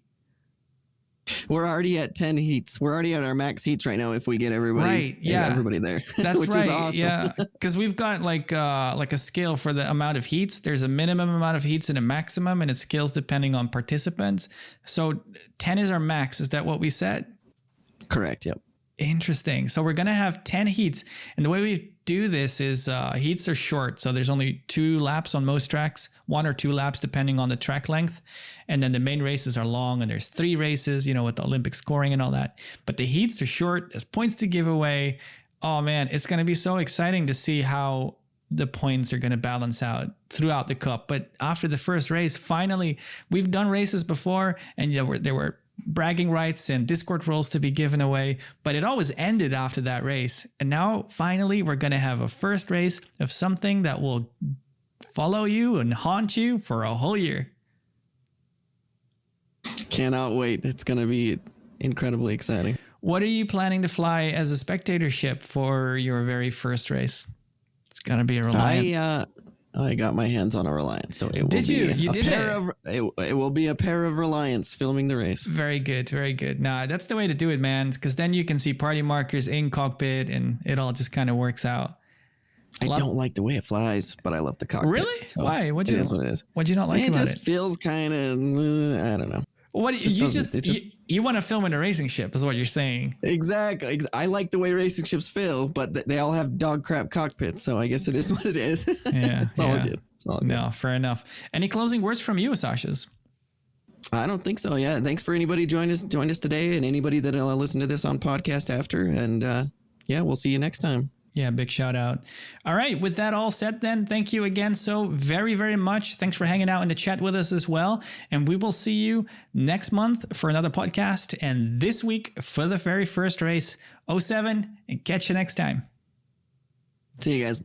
We're already at 10 heats. We're already at our max heats right now if we get everybody, Right, yeah. everybody there. That's which right. is awesome. Yeah, because we've got like a scale for the amount of heats. There's a minimum amount of heats and a maximum, and it scales depending on participants. So 10 is our max. Is that what we said? Correct. Yep. Interesting. So we're going to have 10 heats. And the way we do this is heats are short. So there's only 2 laps on most tracks, 1 or 2 laps depending on the track length. And then the main races are long, and there's 3 races, you know, with the Olympic scoring and all that. But the heats are short. There's points to give away. Oh man, it's going to be so exciting to see how the points are going to balance out throughout the cup. But after the first race, finally, we've done races before, and there were bragging rights and Discord roles to be given away, but it always ended after that race. And now finally we're going to have a first race of something that will follow you and haunt you for a whole year. Cannot wait. It's going to be incredibly exciting. What are you planning to fly as a spectatorship for your very first race? It's going to be a Reliant. I got my hands on a Reliant, so it will it will be a pair of Reliants filming the race. Very good, very good. Nah, that's the way to do it, man, because then you can see party markers in cockpit, and it all just kind of works out. I don't like the way it flies, but I love the cockpit. Really? So why? What it is. What'd you not like about it? It just feels kind of, I don't know. What you want to film in a racing ship is what you're saying. Exactly. I like the way racing ships feel, but they all have dog crap cockpits, so I guess it is what it is. Yeah, it's all good. It's all good. No, fair enough. Any closing words from you, Sashas? I don't think so. Yeah, thanks for anybody joined us today, and anybody that'll listen to this on podcast after. And yeah, we'll see you next time. Yeah, big shout out. All right, with that all said then, thank you again so very, very much. Thanks for hanging out in the chat with us as well. And we will see you next month for another podcast, and this week for the very first race, 07, and catch you next time. See you guys.